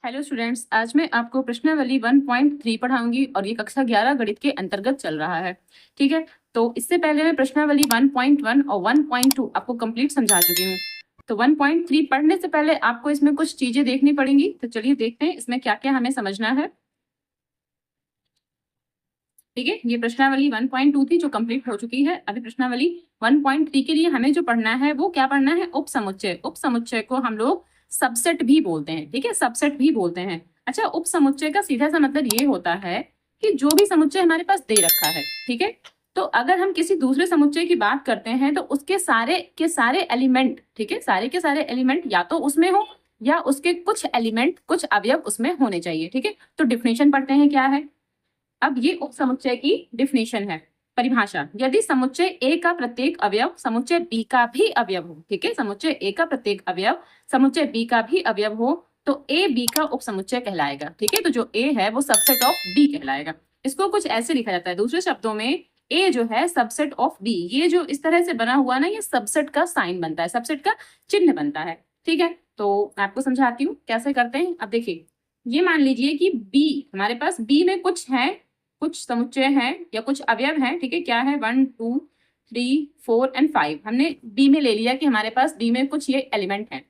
Hello students, आज मैं आपको प्रश्नावली 1.3 पढ़ाऊंगी और ये कक्षा 11 गणित के अंतर्गत चल रहा है। ठीक है, तो इससे पहले मैं प्रश्नावली 1.1 और 1.2 आपको कंप्लीट समझा चुकी हूँ। तो 1.3 पढ़ने से पहले आपको इसमें कुछ चीजें देखनी पड़ेंगी। तो चलिए देखते हैं इसमें क्या क्या हमें समझना है। ठीक है, ये प्रश्नावली 1.2 थी जो कंप्लीट हो चुकी है। अभी प्रश्नावली 1.3 के लिए हमें जो पढ़ना है वो क्या पढ़ना है? उपसमुच्चय। उपसमुच्चय को हम लोग सबसेट भी बोलते हैं। ठीक है, सबसेट भी बोलते हैं। अच्छा, उपसमुच्चय का सीधा सा मतलब ये होता है कि जो भी समुच्चय हमारे पास दे रखा है, ठीक है, तो अगर हम किसी दूसरे समुच्चय की बात करते हैं तो उसके सारे के सारे एलिमेंट, ठीक है, सारे के सारे एलिमेंट या तो उसमें हो या उसके कुछ एलिमेंट, कुछ अवयव उसमें होने चाहिए। ठीक है, तो डिफिनेशन पढ़ते हैं क्या है। अब ये उपसमुच्चय की डिफिनेशन है, परिभाषा। यदि समुच्चय ए का प्रत्येक अवयव समुच्चय बी का भी अवयव हो, ठीक है, समुच्चय ए का प्रत्येक अवयव समुच्चय बी का भी अवयव हो तो ए बी का उपसमुच्चय कहलाएगा। ठीक है, तो जो ए है वो सबसेट ऑफ बी कहलाएगा। इसको कुछ ऐसे लिखा जाता है, दूसरे शब्दों में ए जो है सबसेट ऑफ बी। ये जो इस तरह से बना हुआ ना, ये सबसेट का साइन बनता है, सबसेट का चिन्ह बनता है। ठीक है, तो मैं आपको समझाती हूँ कैसे करते हैं। अब देखिए, ये मान लीजिए कि बी, हमारे पास बी में कुछ है, कुछ समुच्चय हैं या कुछ अवयव हैं। ठीक है, क्या है? 1 2 3 4 एंड 5 हमने बी में ले लिया कि हमारे पास बी में कुछ ये एलिमेंट हैं।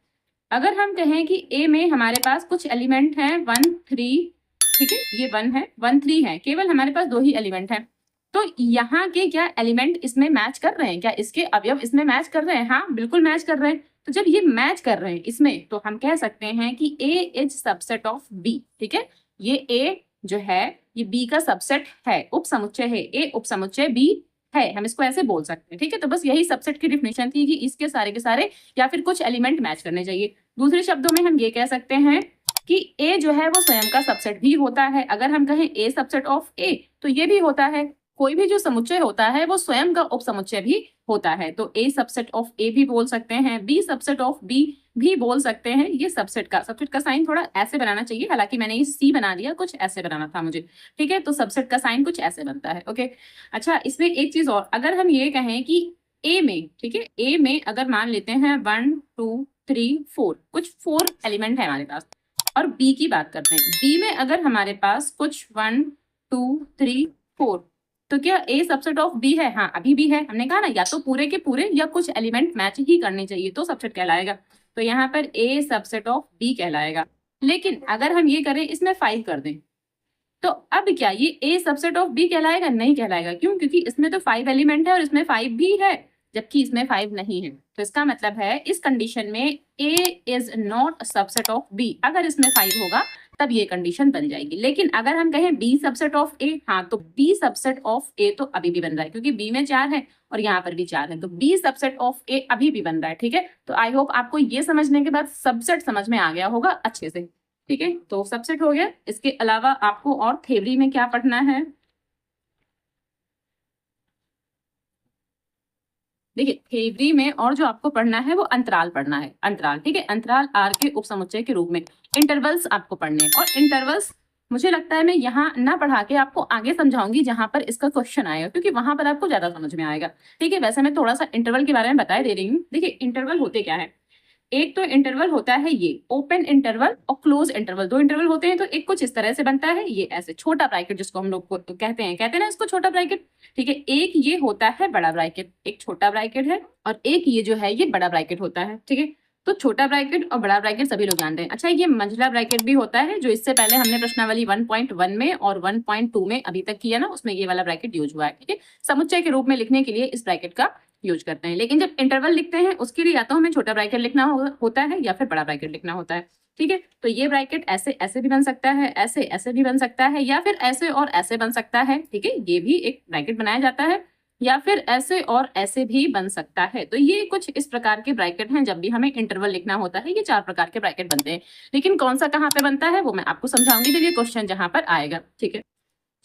अगर हम कहें कि ए में हमारे पास कुछ एलिमेंट हैं 1 3, ठीक है, ये 1 है, 1 3 है, केवल हमारे पास दो ही एलिमेंट हैं। तो यहाँ के क्या एलिमेंट इसमें मैच कर रहे हैं? क्या इसके अवयव इसमें मैच कर रहे हैं? हाँ, बिल्कुल मैच कर रहे हैं। तो जब ये मैच कर रहे हैं इसमें, तो हम कह सकते हैं कि ए इज सबसेट ऑफ बी। ठीक है, ये ए जो है ये बी का सबसेट है, उपसमुच्चय है, ए उपसमुच्चय बी है, हम इसको ऐसे बोल सकते हैं। ठीक है, तो बस यही सबसेट की डिफिनेशन थी कि इसके सारे के सारे या फिर कुछ एलिमेंट मैच करने चाहिए। दूसरे शब्दों में हम ये कह सकते हैं कि ए जो है वो स्वयं का सबसेट भी होता है। अगर हम कहें ए सबसेट ऑफ ए, तो ये भी होता है। कोई भी जो समुच्चय होता है वो स्वयं का उपसमुच्चय भी होता है। तो ए सबसेट ऑफ ए भी बोल सकते हैं, बी सबसेट ऑफ बी भी बोल सकते हैं। ये सबसेट का साइन थोड़ा ऐसे बनाना चाहिए, हालांकि मैंने ये सी बना दिया, कुछ ऐसे बनाना था मुझे। ठीक है, तो सबसेट का साइन कुछ ऐसे बनता है। ओके, अच्छा, इसमें एक चीज और, अगर हम ये कहें कि ए में, ठीक है, ए में अगर मान लेते हैं 1 2 3 4, कुछ 4 एलिमेंट है हमारे पास, और बी की बात करते हैं, बी में अगर हमारे पास कुछ 1 2 3 4, तो क्या ए सबसेट ऑफ बी है? हाँ, अभी भी है। हमने कहा ना, या तो पूरे के पूरे या कुछ एलिमेंट मैच ही करने चाहिए तो सबसेट कहलाएगा। तो यहाँ पर ए सबसेट ऑफ बी कहलाएगा। लेकिन अगर हम ये करें, इसमें 5 कर दें, तो अब क्या ये ए सबसेट ऑफ बी कहलाएगा? नहीं कहलाएगा। क्यों? क्योंकि इसमें तो 5 एलिमेंट है और इसमें 5 भी है, जबकि इसमें 5 नहीं है। तो इसका मतलब है इस कंडीशन में A is not subset of B. अगर इसमें 5 होगा तब ये कंडीशन बन जाएगी। लेकिन अगर हम कहें बी सबसेट ऑफ ए, हाँ, तो बी सबसेट ऑफ ए तो अभी भी बन रहा है, क्योंकि बी में 4 है और यहाँ पर भी 4 है, तो बी सबसेट ऑफ ए अभी भी बन रहा है। ठीक है, तो आई होप आपको ये समझने के बाद सबसेट समझ में आ गया होगा अच्छे से। ठीक है, तो सबसेट हो गया। इसके अलावा आपको और थ्योरी में क्या पढ़ना है? देखिए, थ्योरी में और जो आपको पढ़ना है वो अंतराल पढ़ना है, अंतराल। ठीक है, अंतराल आर के उपसमुच्चय के रूप में इंटरवल्स आपको पढ़ने हैं। और इंटरवल्स मुझे लगता है मैं यहाँ ना पढ़ा के आपको आगे समझाऊंगी जहां पर इसका क्वेश्चन आएगा, क्योंकि वहां पर आपको ज्यादा समझ में आएगा। ठीक है, वैसे मैं थोड़ा सा इंटरवल के बारे में बता दे रही हूँ। देखिए, इंटरवल होते क्या है। एक तो इंटरवल होता है ये ओपन इंटरवल और क्लोज इंटरवल, दो इंटरवल होते हैं। तो एक कुछ इस तरह से बनता है, ये ऐसे छोटा ब्रैकेट जिसको हम लोग को तो कहते हैं ना इसको छोटा ब्रैकेट। ठीक है, एक ये होता है बड़ा ब्रैकेट, एक छोटा ब्रैकेट है, और एक ये जो है ये बड़ा ब्रैकेट होता है। ठीक है, तो छोटा ब्रैकेट और बड़ा ब्रैकेट सभी लोग जानते हैं। अच्छा, ये मंझला ब्रैकेट भी होता है, जो इससे पहले हमने प्रश्नावली 1.1 में और 1.2 में अभी तक किया ना, उसमें ये वाला ब्रैकेट यूज हुआ है। ठीक है, समुच्चय के रूप में लिखने के लिए इस ब्रैकेट का यूज करते हैं। लेकिन जब इंटरवल लिखते हैं उसके लिए या तो हमें छोटा ब्रैकेट लिखना होता है या फिर बड़ा ब्रैकेट लिखना होता है। ठीक है, तो ये ब्रैकेट ऐसे ऐसे भी बन सकता है, ऐसे ऐसे भी बन सकता है, या फिर ऐसे और ऐसे बन सकता है। ठीक है, ये भी एक ब्रैकेट बनाया जाता है, या फिर ऐसे और ऐसे भी बन सकता है। तो ये कुछ इस प्रकार के ब्रैकेट हैं। जब भी हमें इंटरवल लिखना होता है, ये 4 प्रकार के ब्रैकेट बनते हैं। लेकिन कौन सा कहाँ पे बनता है वो मैं आपको समझाऊंगी जब ये क्वेश्चन जहां पर आएगा। ठीक है,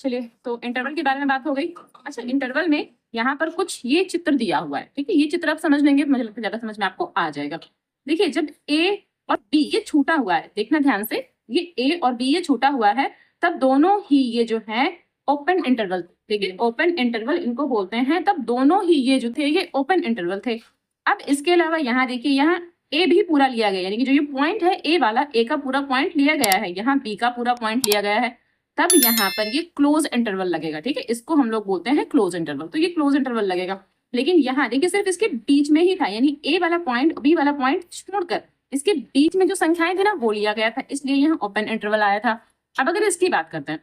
चलिए, तो इंटरवल के बारे में बात हो गई। अच्छा, इंटरवल में यहाँ पर कुछ ये चित्र दिया हुआ है। ठीक है, ये चित्र आप समझ लेंगे, मुझे लगता है ज्यादा समझ में आपको आ जाएगा। देखिए, जब ए और बी ये छूटा हुआ है, देखना ध्यान से, ये ए और बी ये छूटा हुआ है, तब दोनों ही ये जो है ओपन इंटरवल, ठीक है, ओपन इंटरवल इनको बोलते हैं। तब दोनों ही ये जो थे ये ओपन इंटरवल थे। अब इसके अलावा यहाँ देखिए, यहाँ ए भी पूरा लिया गया, यानी कि जो ये पॉइंट है ए वाला, ए का पूरा पॉइंट लिया गया है, यहाँ बी का पूरा पॉइंट लिया गया है, तब यहाँ पर ये क्लोज इंटरवल लगेगा। ठीक है, इसको हम लोग बोलते हैं क्लोज इंटरवल, तो ये क्लोज इंटरवल लगेगा। लेकिन यहाँ देखिए सिर्फ इसके बीच में ही था, यानी ए वाला पॉइंट बी वाला पॉइंट छोड़कर इसके बीच में जो संख्याएं थी ना वो लिया गया था, इसलिए यहाँ ओपन इंटरवल आया था। अब अगर इसकी बात करते हैं,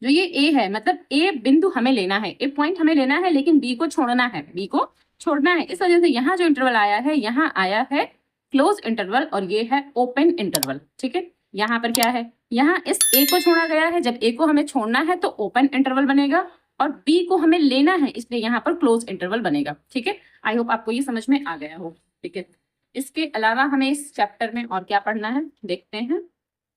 जो ये ए है, मतलब ए बिंदु हमें लेना है, ए पॉइंट हमें लेना है, लेकिन बी को छोड़ना है, बी को छोड़ना है। इस वजह से यहाँ जो इंटरवल आया है, यहाँ आया है क्लोज इंटरवल और ये है ओपन इंटरवल। ठीक है, यहाँ पर क्या है, यहाँ इस ए को छोड़ा गया है, जब ए को हमें छोड़ना है तो ओपन इंटरवल बनेगा, और बी को हमें लेना है इसलिए यहाँ पर क्लोज इंटरवल बनेगा। ठीक है, आई होप आपको ये समझ में आ गया हो। ठीक है, इसके अलावा हमें इस चैप्टर में और क्या पढ़ना है देखते हैं।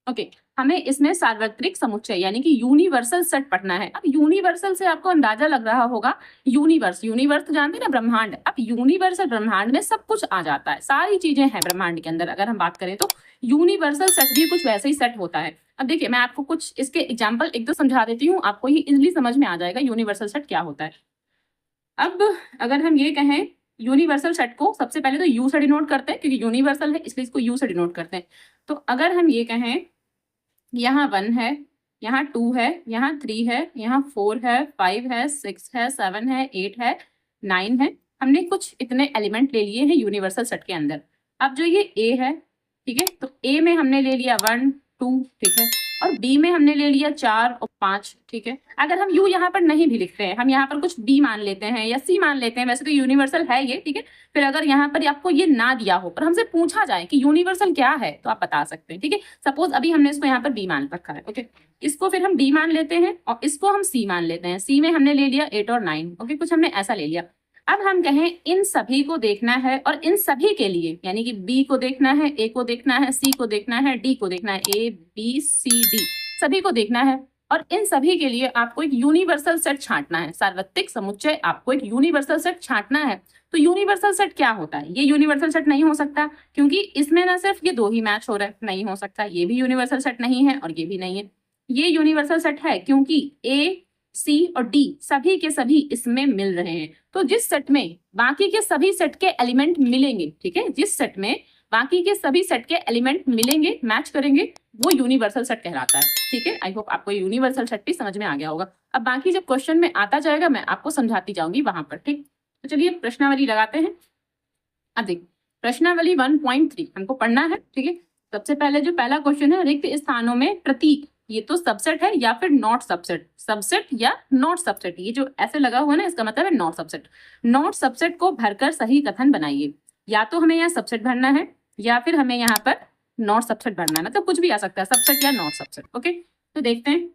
ओके, हमें इसमें सार्वत्रिक समुच्चय यानी कि यूनिवर्सल सेट पढ़ना है। अब यूनिवर्सल से आपको अंदाजा लग रहा होगा, यूनिवर्स, यूनिवर्स तो जानते हैं ना, ब्रह्मांड। अब यूनिवर्सल ब्रह्मांड में सब कुछ आ जाता है, सारी चीजें हैं ब्रह्मांड के अंदर। अगर हम बात करें तो यूनिवर्सल सेट भी कुछ वैसे ही सेट होता है। अब देखिए मैं आपको कुछ इसके एग्जाम्पल एक दो समझा देती हूँ, आपको ये इजिली समझ में आ जाएगा यूनिवर्सल सेट क्या होता है। अब अगर हम ये कहें यूनिवर्सल सेट को, सबसे पहले तो यू से डिनोट करते हैं, क्योंकि यूनिवर्सल है इसलिए इसको यू से डिनोट करते हैं। तो अगर हम ये कहें यहाँ 1 है, यहाँ 2 है, यहाँ 3 है, यहाँ 4 है, 5 है, 6 है, 7 है, 8 है, 9 है, हमने कुछ इतने एलिमेंट ले लिए हैं यूनिवर्सल सेट के अंदर। अब जो ये ए है, ठीक है, तो ए में हमने ले लिया 1 2, ठीक है, और बी में हमने ले लिया 4 और 5। ठीक है, अगर हम यू यहाँ पर नहीं भी लिखते हैं, हम यहाँ पर कुछ बी मान लेते हैं या सी मान लेते हैं, वैसे तो यूनिवर्सल है ये। ठीक है, फिर अगर यहाँ पर आपको ये ना दिया हो पर हमसे पूछा जाए कि यूनिवर्सल क्या है तो आप बता सकते हैं। ठीक है, सपोज अभी हमने इसको यहाँ पर बी मान रखा है, ओके, इसको फिर हम डी मान लेते हैं और इसको हम सी मान लेते हैं। सी में हमने ले लिया 8 और 9, ओके, कुछ हमने ऐसा ले लिया। अब हम कहें इन सभी को देखना है, और इन सभी के लिए यानी कि बी को देखना है, ए को देखना है, सी को देखना है, डी को देखना है, ए बी सी डी सभी को देखना है, और इन सभी के लिए आपको एक यूनिवर्सल सेट छांटना है, सार्वत्रिक समुच्चय आपको एक यूनिवर्सल सेट छांटना है। तो यूनिवर्सल सेट क्या होता है, ये यूनिवर्सल सेट नहीं हो सकता, क्योंकि इसमें ना सिर्फ ये दो ही मैच हो रहे हैं, नहीं हो सकता, ये भी यूनिवर्सल सेट नहीं है और ये भी नहीं है। ये यूनिवर्सल सेट है क्योंकि ए सी और डी सभी के सभी इसमें मिल रहे हैं। तो जिस सेट में बाकी के सभी सेट के एलिमेंट मिलेंगे, ठीक है, जिस सेट में बाकी के सभी सेट के एलिमेंट मिलेंगे, मैच करेंगे, वो यूनिवर्सल सेट कहलाता है। ठीक है, आई होप आपको यूनिवर्सल सेट भी समझ में आ गया होगा। अब बाकी जब क्वेश्चन में आता जाएगा मैं आपको समझाती जाऊंगी वहां पर। ठीक, तो चलिए प्रश्नावली लगाते हैं। अब देखिए प्रश्नावली 1.3 हमको पढ़ना है। ठीक है, सबसे पहले जो पहला क्वेश्चन है, रिक्त स्थानों में प्रतीक, ये तो सबसेट है या फिर नॉट सबसेट, सबसेट या नॉट सबसेट, ये जो ऐसे लगा हुआ है ना इसका मतलब है नॉट सबसेट। नॉट सबसेट को भरकर सही कथन बनाइए। या तो हमें यहाँ सबसेट भरना है या फिर हमें यहाँ पर नॉट सबसेट भरना है, मतलब कुछ भी आ सकता है, सबसेट या नॉट सबसेट। ओके, तो देखते हैं।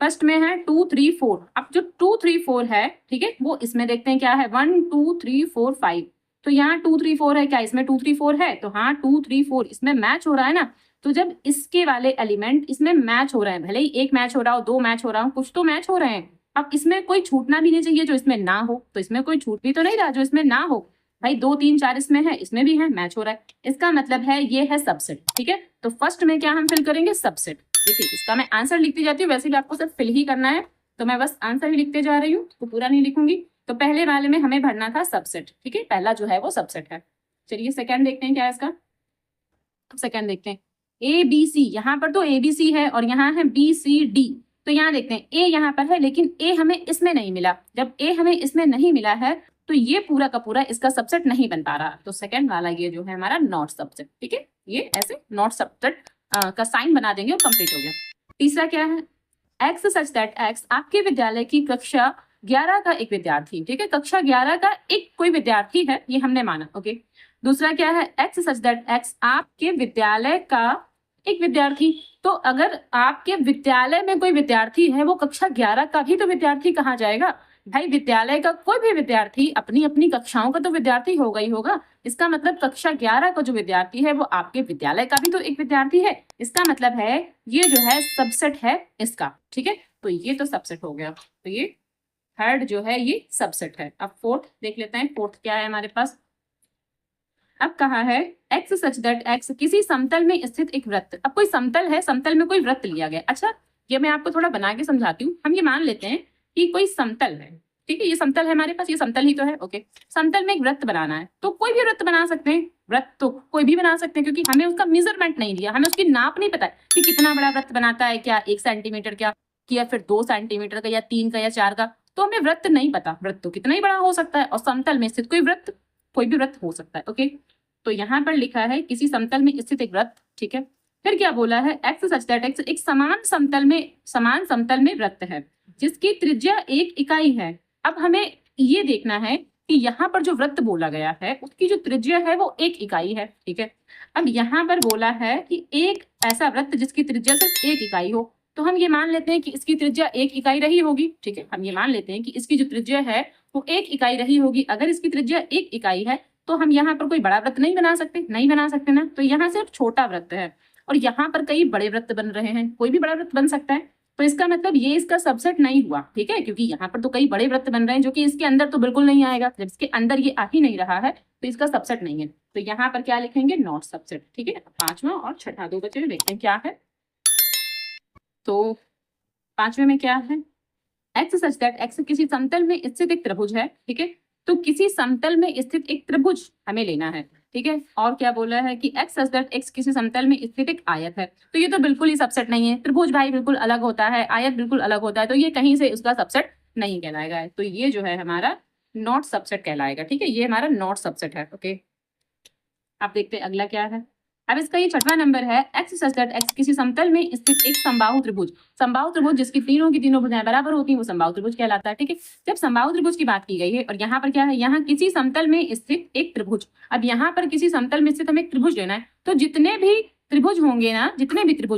फर्स्ट में है 2 3 4। अब जो 2 3 4 है, ठीक है, वो इसमें देखते हैं क्या है, 1 2 3 4 5। तो यहाँ 2 3 4 है, क्या इसमें 2 3 4 है? तो हाँ 2 3 4 इसमें मैच हो रहा है ना। तो जब इसके वाले एलिमेंट इसमें मैच हो रहे हैं, भले ही एक मैच हो रहा हो, दो मैच हो रहा हो, कुछ तो मैच हो रहे हैं। अब इसमें कोई छूटना भी नहीं चाहिए जो इसमें ना हो, तो इसमें कोई छूट भी तो नहीं रहा जो इसमें ना हो। भाई 2 3 4 इसमें है, इसमें भी है, मैच हो रहा है, इसका मतलब है ये है सबसेट। ठीक है, तो फर्स्ट में क्या हम फिल करेंगे, सबसेट। देखिए इसका मैं आंसर लिखती जाती हूँ, वैसे भी आपको सिर्फ फिल ही करना है, तो मैं बस आंसर ही लिखते जा रही हूँ, तो पूरा नहीं लिखूंगी। तो पहले वाले में हमें भरना था सबसेट, ठीक है, पहला जो है वो सबसेट है। चलिए सेकंड देखते हैं क्या है इसका। सेकंड देखते हैं ए बी सी, यहाँ पर तो ए बी सी है और यहाँ है बी सी डी। तो यहाँ देखते हैं ए यहाँ पर है लेकिन ए हमें इसमें नहीं मिला। जब ए हमें इसमें नहीं मिला है तो ये पूरा का पूरा इसका सबसेट नहीं बन पा रहा। तो सेकंड वाला ये जो है हमारा नॉट सबसेट। ठीक है, ये ऐसे नॉट सबसेट का साइन बना देंगे और कंप्लीट हो गया। तीसरा क्या है, एक्स सच दैट एक्स आपके विद्यालय की कक्षा 11 का एक विद्यार्थी। ठीक है, कक्षा 11 का एक कोई विद्यार्थी है, ये हमने माना। ओके, दूसरा क्या है, एक्स सच दैट एक्स आपके विद्यालय का एक विद्यार्थी। तो अगर आपके विद्यालय में कोई विद्यार्थी है, वो कक्षा 11 का भी तो विद्यार्थी कहा जाएगा। भाई विद्यालय का कोई भी विद्यार्थी अपनी अपनी कक्षाओं का तो विद्यार्थी होगा ही होगा। इसका मतलब कक्षा 11 का जो विद्यार्थी है वो आपके विद्यालय का भी तो एक विद्यार्थी है। इसका मतलब है ये जो है सबसेट है इसका। ठीक है, तो ये तो सबसेट हो गया। तो ये थर्ड जो है ये सबसेट है। अब फोर्थ देख लेते हैं, फोर्थ क्या है हमारे पास। अब कहा है एक्स सच दैट एक्स किसी समतल में स्थित एक वृत्त। अब कोई समतल है, समतल में कोई वृत्त लिया गया। अच्छा ये मैं आपको थोड़ा बना के समझाती हूँ। हम ये मान लेते हैं कि कोई समतल है, ठीक है, ये समतल है हमारे पास, ये समतल ही तो है। ओके, समतल में एक वृत्त बनाना है तो कोई भी वृत्त बना सकते हैं। वृत्त तो कोई भी बना सकते हैं, क्योंकि हमें उसका मेजरमेंट नहीं दिया, हमें उसकी नाप नहीं पता है कि कितना बड़ा वृत्त बनाता है, क्या 1 सेंटीमीटर क्या, या फिर 2 सेंटीमीटर का, या 3 का, या 4 का। तो हमें वृत्त नहीं पता, वृत्त तो कितना ही बड़ा हो सकता है, और समतल में स्थित कोई भी वृत्त हो सकता है। ओके, तो यहाँ पर लिखा है किसी समतल में स्थित एक वृत्त, ठीक है। फिर क्या बोला है, एक्स सच दैट एक्स एक समान समतल में वृत्त है जिसकी त्रिज्या 1 इकाई है। अब हमें ये देखना है कि यहाँ पर जो वृत्त बोला गया है उसकी जो त्रिज्या है वो 1 इकाई है, ठीक है। अब यहाँ पर बोला है कि एक ऐसा वृत्त जिसकी त्रिज्या सिर्फ 1 इकाई हो, तो हम ये मान लेते हैं कि इसकी त्रिज्या 1 इकाई रही होगी, ठीक है। हम ये मान लेते हैं कि इसकी जो त्रिज्या है वो 1 इकाई रही होगी। अगर इसकी त्रिज्या 1 इकाई है तो हम यहाँ पर कोई बड़ा वृत्त नहीं बना सकते ना, तो यहाँ सिर्फ छोटा वृत्त है, और यहाँ पर कई बड़े वृत्त बन रहे हैं, कोई भी बड़ा वृत्त बन सकता है। तो इसका मतलब ये इसका सबसेट नहीं हुआ, ठीक है, क्योंकि यहाँ पर तो कई बड़े वृत्त बन रहे हैं जो कि इसके अंदर तो बिल्कुल नहीं आएगा। जब इसके अंदर ये आ ही नहीं रहा है तो इसका सबसेट नहीं है। तो यहाँ पर क्या लिखेंगे, नॉट सबसेट, ठीक है। 5वां और 6ठा 2 बचे, देखते हैं क्या है। तो 5वें में क्या है, एक्स सच दैट एक्स किसी समतल में स्थित एक त्रिभुज है, ठीक है। तो किसी समतल में स्थित एक त्रिभुज हमें लेना है, ठीक है। और क्या बोला है कि एक्स सच दैट एक्स किसी समतल में स्थित एक आयत है। तो ये तो बिल्कुल ही सबसेट नहीं है, त्रिभुज भाई बिल्कुल अलग होता है, आयत बिल्कुल अलग होता है, तो ये कहीं से उसका सबसेट नहीं कहलाएगा। तो ये जो है हमारा नॉट सबसेट कहलाएगा, ठीक है। ये हमारा नॉट सबसेट है। ओके, आप देखते हैं अगला क्या है। अब इसका ये 6वां नंबर है, एक्स सच दैट एक्स किसी समतल में स्थित एक समबाहु त्रिभुज जिसकी तीनों की तीनों भुजाएं बराबर होती हैं वो समबाहु त्रिभुज कहलाता है, ठीक है। जब समबाहु त्रिभुज की बात की गई है, और यहाँ पर क्या है, यहाँ किसी समतल में स्थित एक त्रिभुज। अब यहाँ पर किसी समतल में स्थित हमें एक त्रिभुज लेना है, तो जितने भी त्रिभुज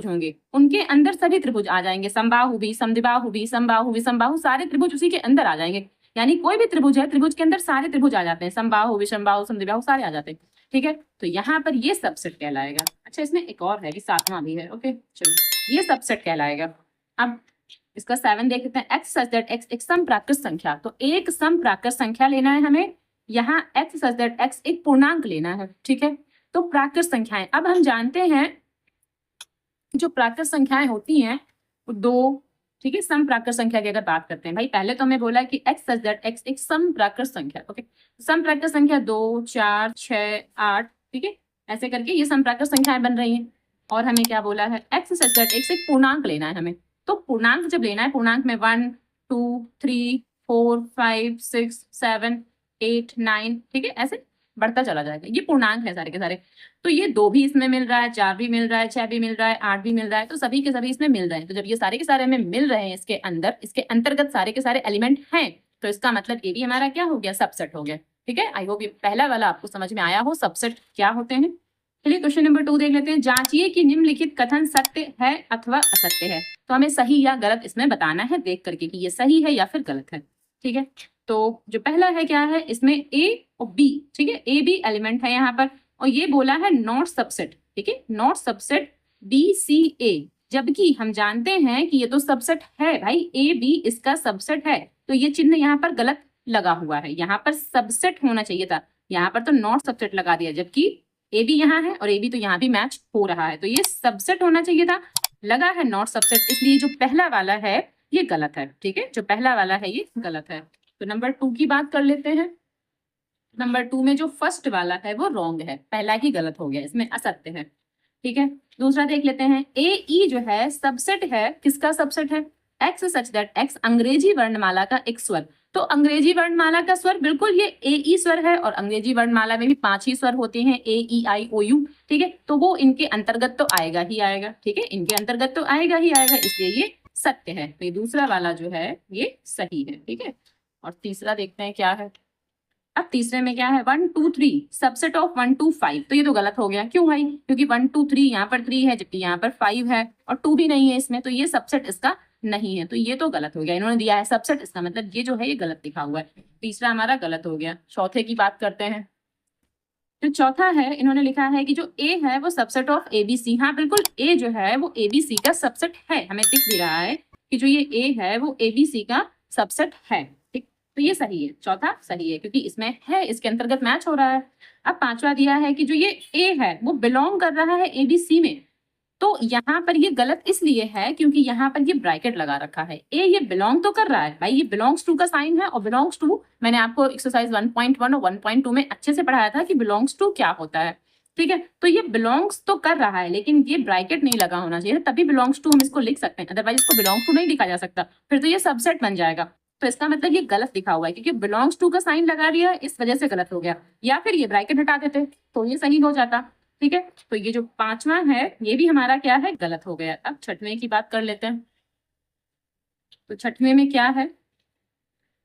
होंगे उनके अंदर सभी त्रिभुज आ जाएंगे, समबाहु भी, समद्विबाहु भी, समबाहु विषमबाहु, सारे त्रिभुज उसी के अंदर आ जाएंगे। यानी कोई भी त्रिभुज है, त्रिभुज के अंदर सारे त्रिभुज आ जाते हैं, समबाहु विषमबाहु समद्विबाहु सारे आ जाते हैं, ठीक है। तो यहाँ पर ये सबसेट कहलाएगा। अच्छा, इसमें एक और है कि 7वां भी है। ओके, चलो ये सबसेट कहलाएगा। अब इसका 7 देख लेते हैं, एक्स सच दैट एक्स एक समप्राकृत संख्या। तो एक समप्राकृत संख्या लेना है हमें, यहाँ एक्स सच दैट एक्स एक पूर्णांक लेना है, ठीक है। तो प्राकृत संख्याएं, अब हम जानते हैं जो प्राकृत संख्याएं होती हैं वो 2, ठीक है। समप्राकृत संख्या की अगर बात करते हैं भाई, पहले तो हमें बोला कि एक्स सच दैट एक्स एक समप्राकृत संख्या। ओके, समप्राकृत संख्या 2, 4, 6, 8, ठीक है, ऐसे करके ये समप्राकृत संख्याएं बन रही हैं। और हमें क्या बोला है, एक्स सच दैट एक्स एक पूर्णांक लेना है हमें। तो पूर्णांक जब लेना है, पूर्णांक में 1, 2, 3, 4, 5, 6, 7, 8, 9, ठीक है, ऐसे बढ़ता चला जाएगा। ये पूर्णांक है सारे के सारे। तो ये 2 भी इसमें मिल रहा है, 4 भी मिल रहा है, 6 भी मिल रहा है, 8 भी मिल रहा है, तो सभी के सभी इसमें मिल रहे हैं। तो जब ये सारे के सारे हमें मिल रहे हैं इसके अंदर, इसके अंतर्गत सारे के सारे एलिमेंट हैं, तो इसका मतलब ये भी हमारा क्या हो गया, सबसेट हो गया, ठीक है। आई होप ये पहला वाला आपको समझ में आया हो, सबसेट क्या होते हैं। चलिए क्वेश्चन नंबर 2 देख लेते हैं। जांचिए कि निम्नलिखित कथन सत्य है अथवा असत्य है। तो हमें सही या गलत इसमें बताना है देख करके कि ये सही है या फिर गलत है, ठीक है। तो जो पहला है क्या है, इसमें ए और बी, ठीक है, ए बी एलिमेंट है यहाँ पर, और ये बोला है नॉट सबसेट, ठीक है, नॉट सबसेट बी सी ए। जबकि हम जानते हैं कि ये तो सबसेट है भाई, ए बी इसका सबसेट है, तो ये चिन्ह यहाँ पर गलत लगा हुआ है, यहाँ पर सबसेट होना चाहिए था, यहाँ पर तो नॉट सबसेट लगा दिया, जबकि ए बी यहाँ है और ए बी तो यहाँ भी मैच हो रहा है, तो ये सबसेट होना चाहिए था, लगा है नॉट सबसेट, इसलिए जो पहला वाला है ये गलत है, ठीक है, जो पहला वाला है ये गलत है। तो नंबर 2 की बात कर लेते हैं। नंबर 2 में जो फर्स्ट वाला है वो रॉन्ग है, पहला ही गलत हो गया, इसमें असत्य है, ठीक है। दूसरा देख लेते हैं, ए ई जो है सबसेट है, किसका सबसेट है, एक्स सच दैट एक्स अंग्रेजी वर्णमाला का एक स्वर। तो अंग्रेजी वर्णमाला का स्वर बिल्कुल ये ए ई स्वर है, और अंग्रेजी वर्णमाला में भी 5 ही स्वर होते हैं, ए ई आई ओ यू, ठीक है, तो वो इनके अंतर्गत तो आएगा ही आएगा, ठीक है, इनके अंतर्गत तो आएगा ही आएगा, इसलिए ये सत्य है। तो ये दूसरा वाला जो है ये सही है, ठीक है। और तीसरा देखते हैं क्या है। अब तीसरे में क्या है, 1 2 3 सबसेट ऑफ 1 2 5। तो ये तो गलत हो गया, क्यों भाई, क्योंकि 1 2 3 यहाँ पर 3 है, जबकि यहाँ पर 5 है और 2 भी नहीं है इसमें, तो ये सबसेट इसका नहीं है, तो ये तो गलत हो गया। इन्होंने दिया है सबसेट, इसका मतलब ये जो है ये गलत लिखा हुआ है, तीसरा हमारा गलत हो गया। चौथे की बात करते हैं। तो चौथा है, इन्होंने लिखा है कि जो ए है वो subset of A B C. हाँ बिल्कुल, ए जो है वो ए बी सी का सबसेट है, हमें दिख भी रहा है कि जो ये ए है वो ए बी सी का सबसेट है, ठीक, तो ये सही है, चौथा सही है क्योंकि इसमें है, इसके अंतर्गत मैच हो रहा है। अब पांचवा दिया है कि जो ये ए है वो बिलोंग कर रहा है ए बी सी में, तो यहाँ पर ये गलत इसलिए है क्योंकि यहाँ पर ये ब्रैकेट लगा रखा है। ए ये बिलोंग तो कर रहा है भाई, ये बिलोंग्स टू का साइन है, और बिलोंग्स टू मैंने आपको एक्सरसाइज 1.1 और 1.2 में अच्छे से पढ़ाया था कि बिलोंग्स टू क्या होता है, ठीक है। तो ये बिलोंग्स तो कर रहा है लेकिन ये ब्रैकेट नहीं लगा होना चाहिए, तभी बिलोंग्स टू हम इसको लिख सकते हैं, अदरवाइज इसको बिलोंग टू नहीं लिखा जा सकता, फिर तो ये सबसेट बन जाएगा। तो इसका मतलब ये गलत लिखा हुआ है क्योंकि बिलोंग्स टू का साइन लगा दिया इस वजह से गलत हो गया, या फिर ये ब्रैकेट हटा देते तो ये सही हो जाता, ठीक है। तो ये जो पांचवा है ये भी हमारा क्या है, गलत हो गया। अब छठवें की बात कर लेते हैं। तो छठवें में क्या है,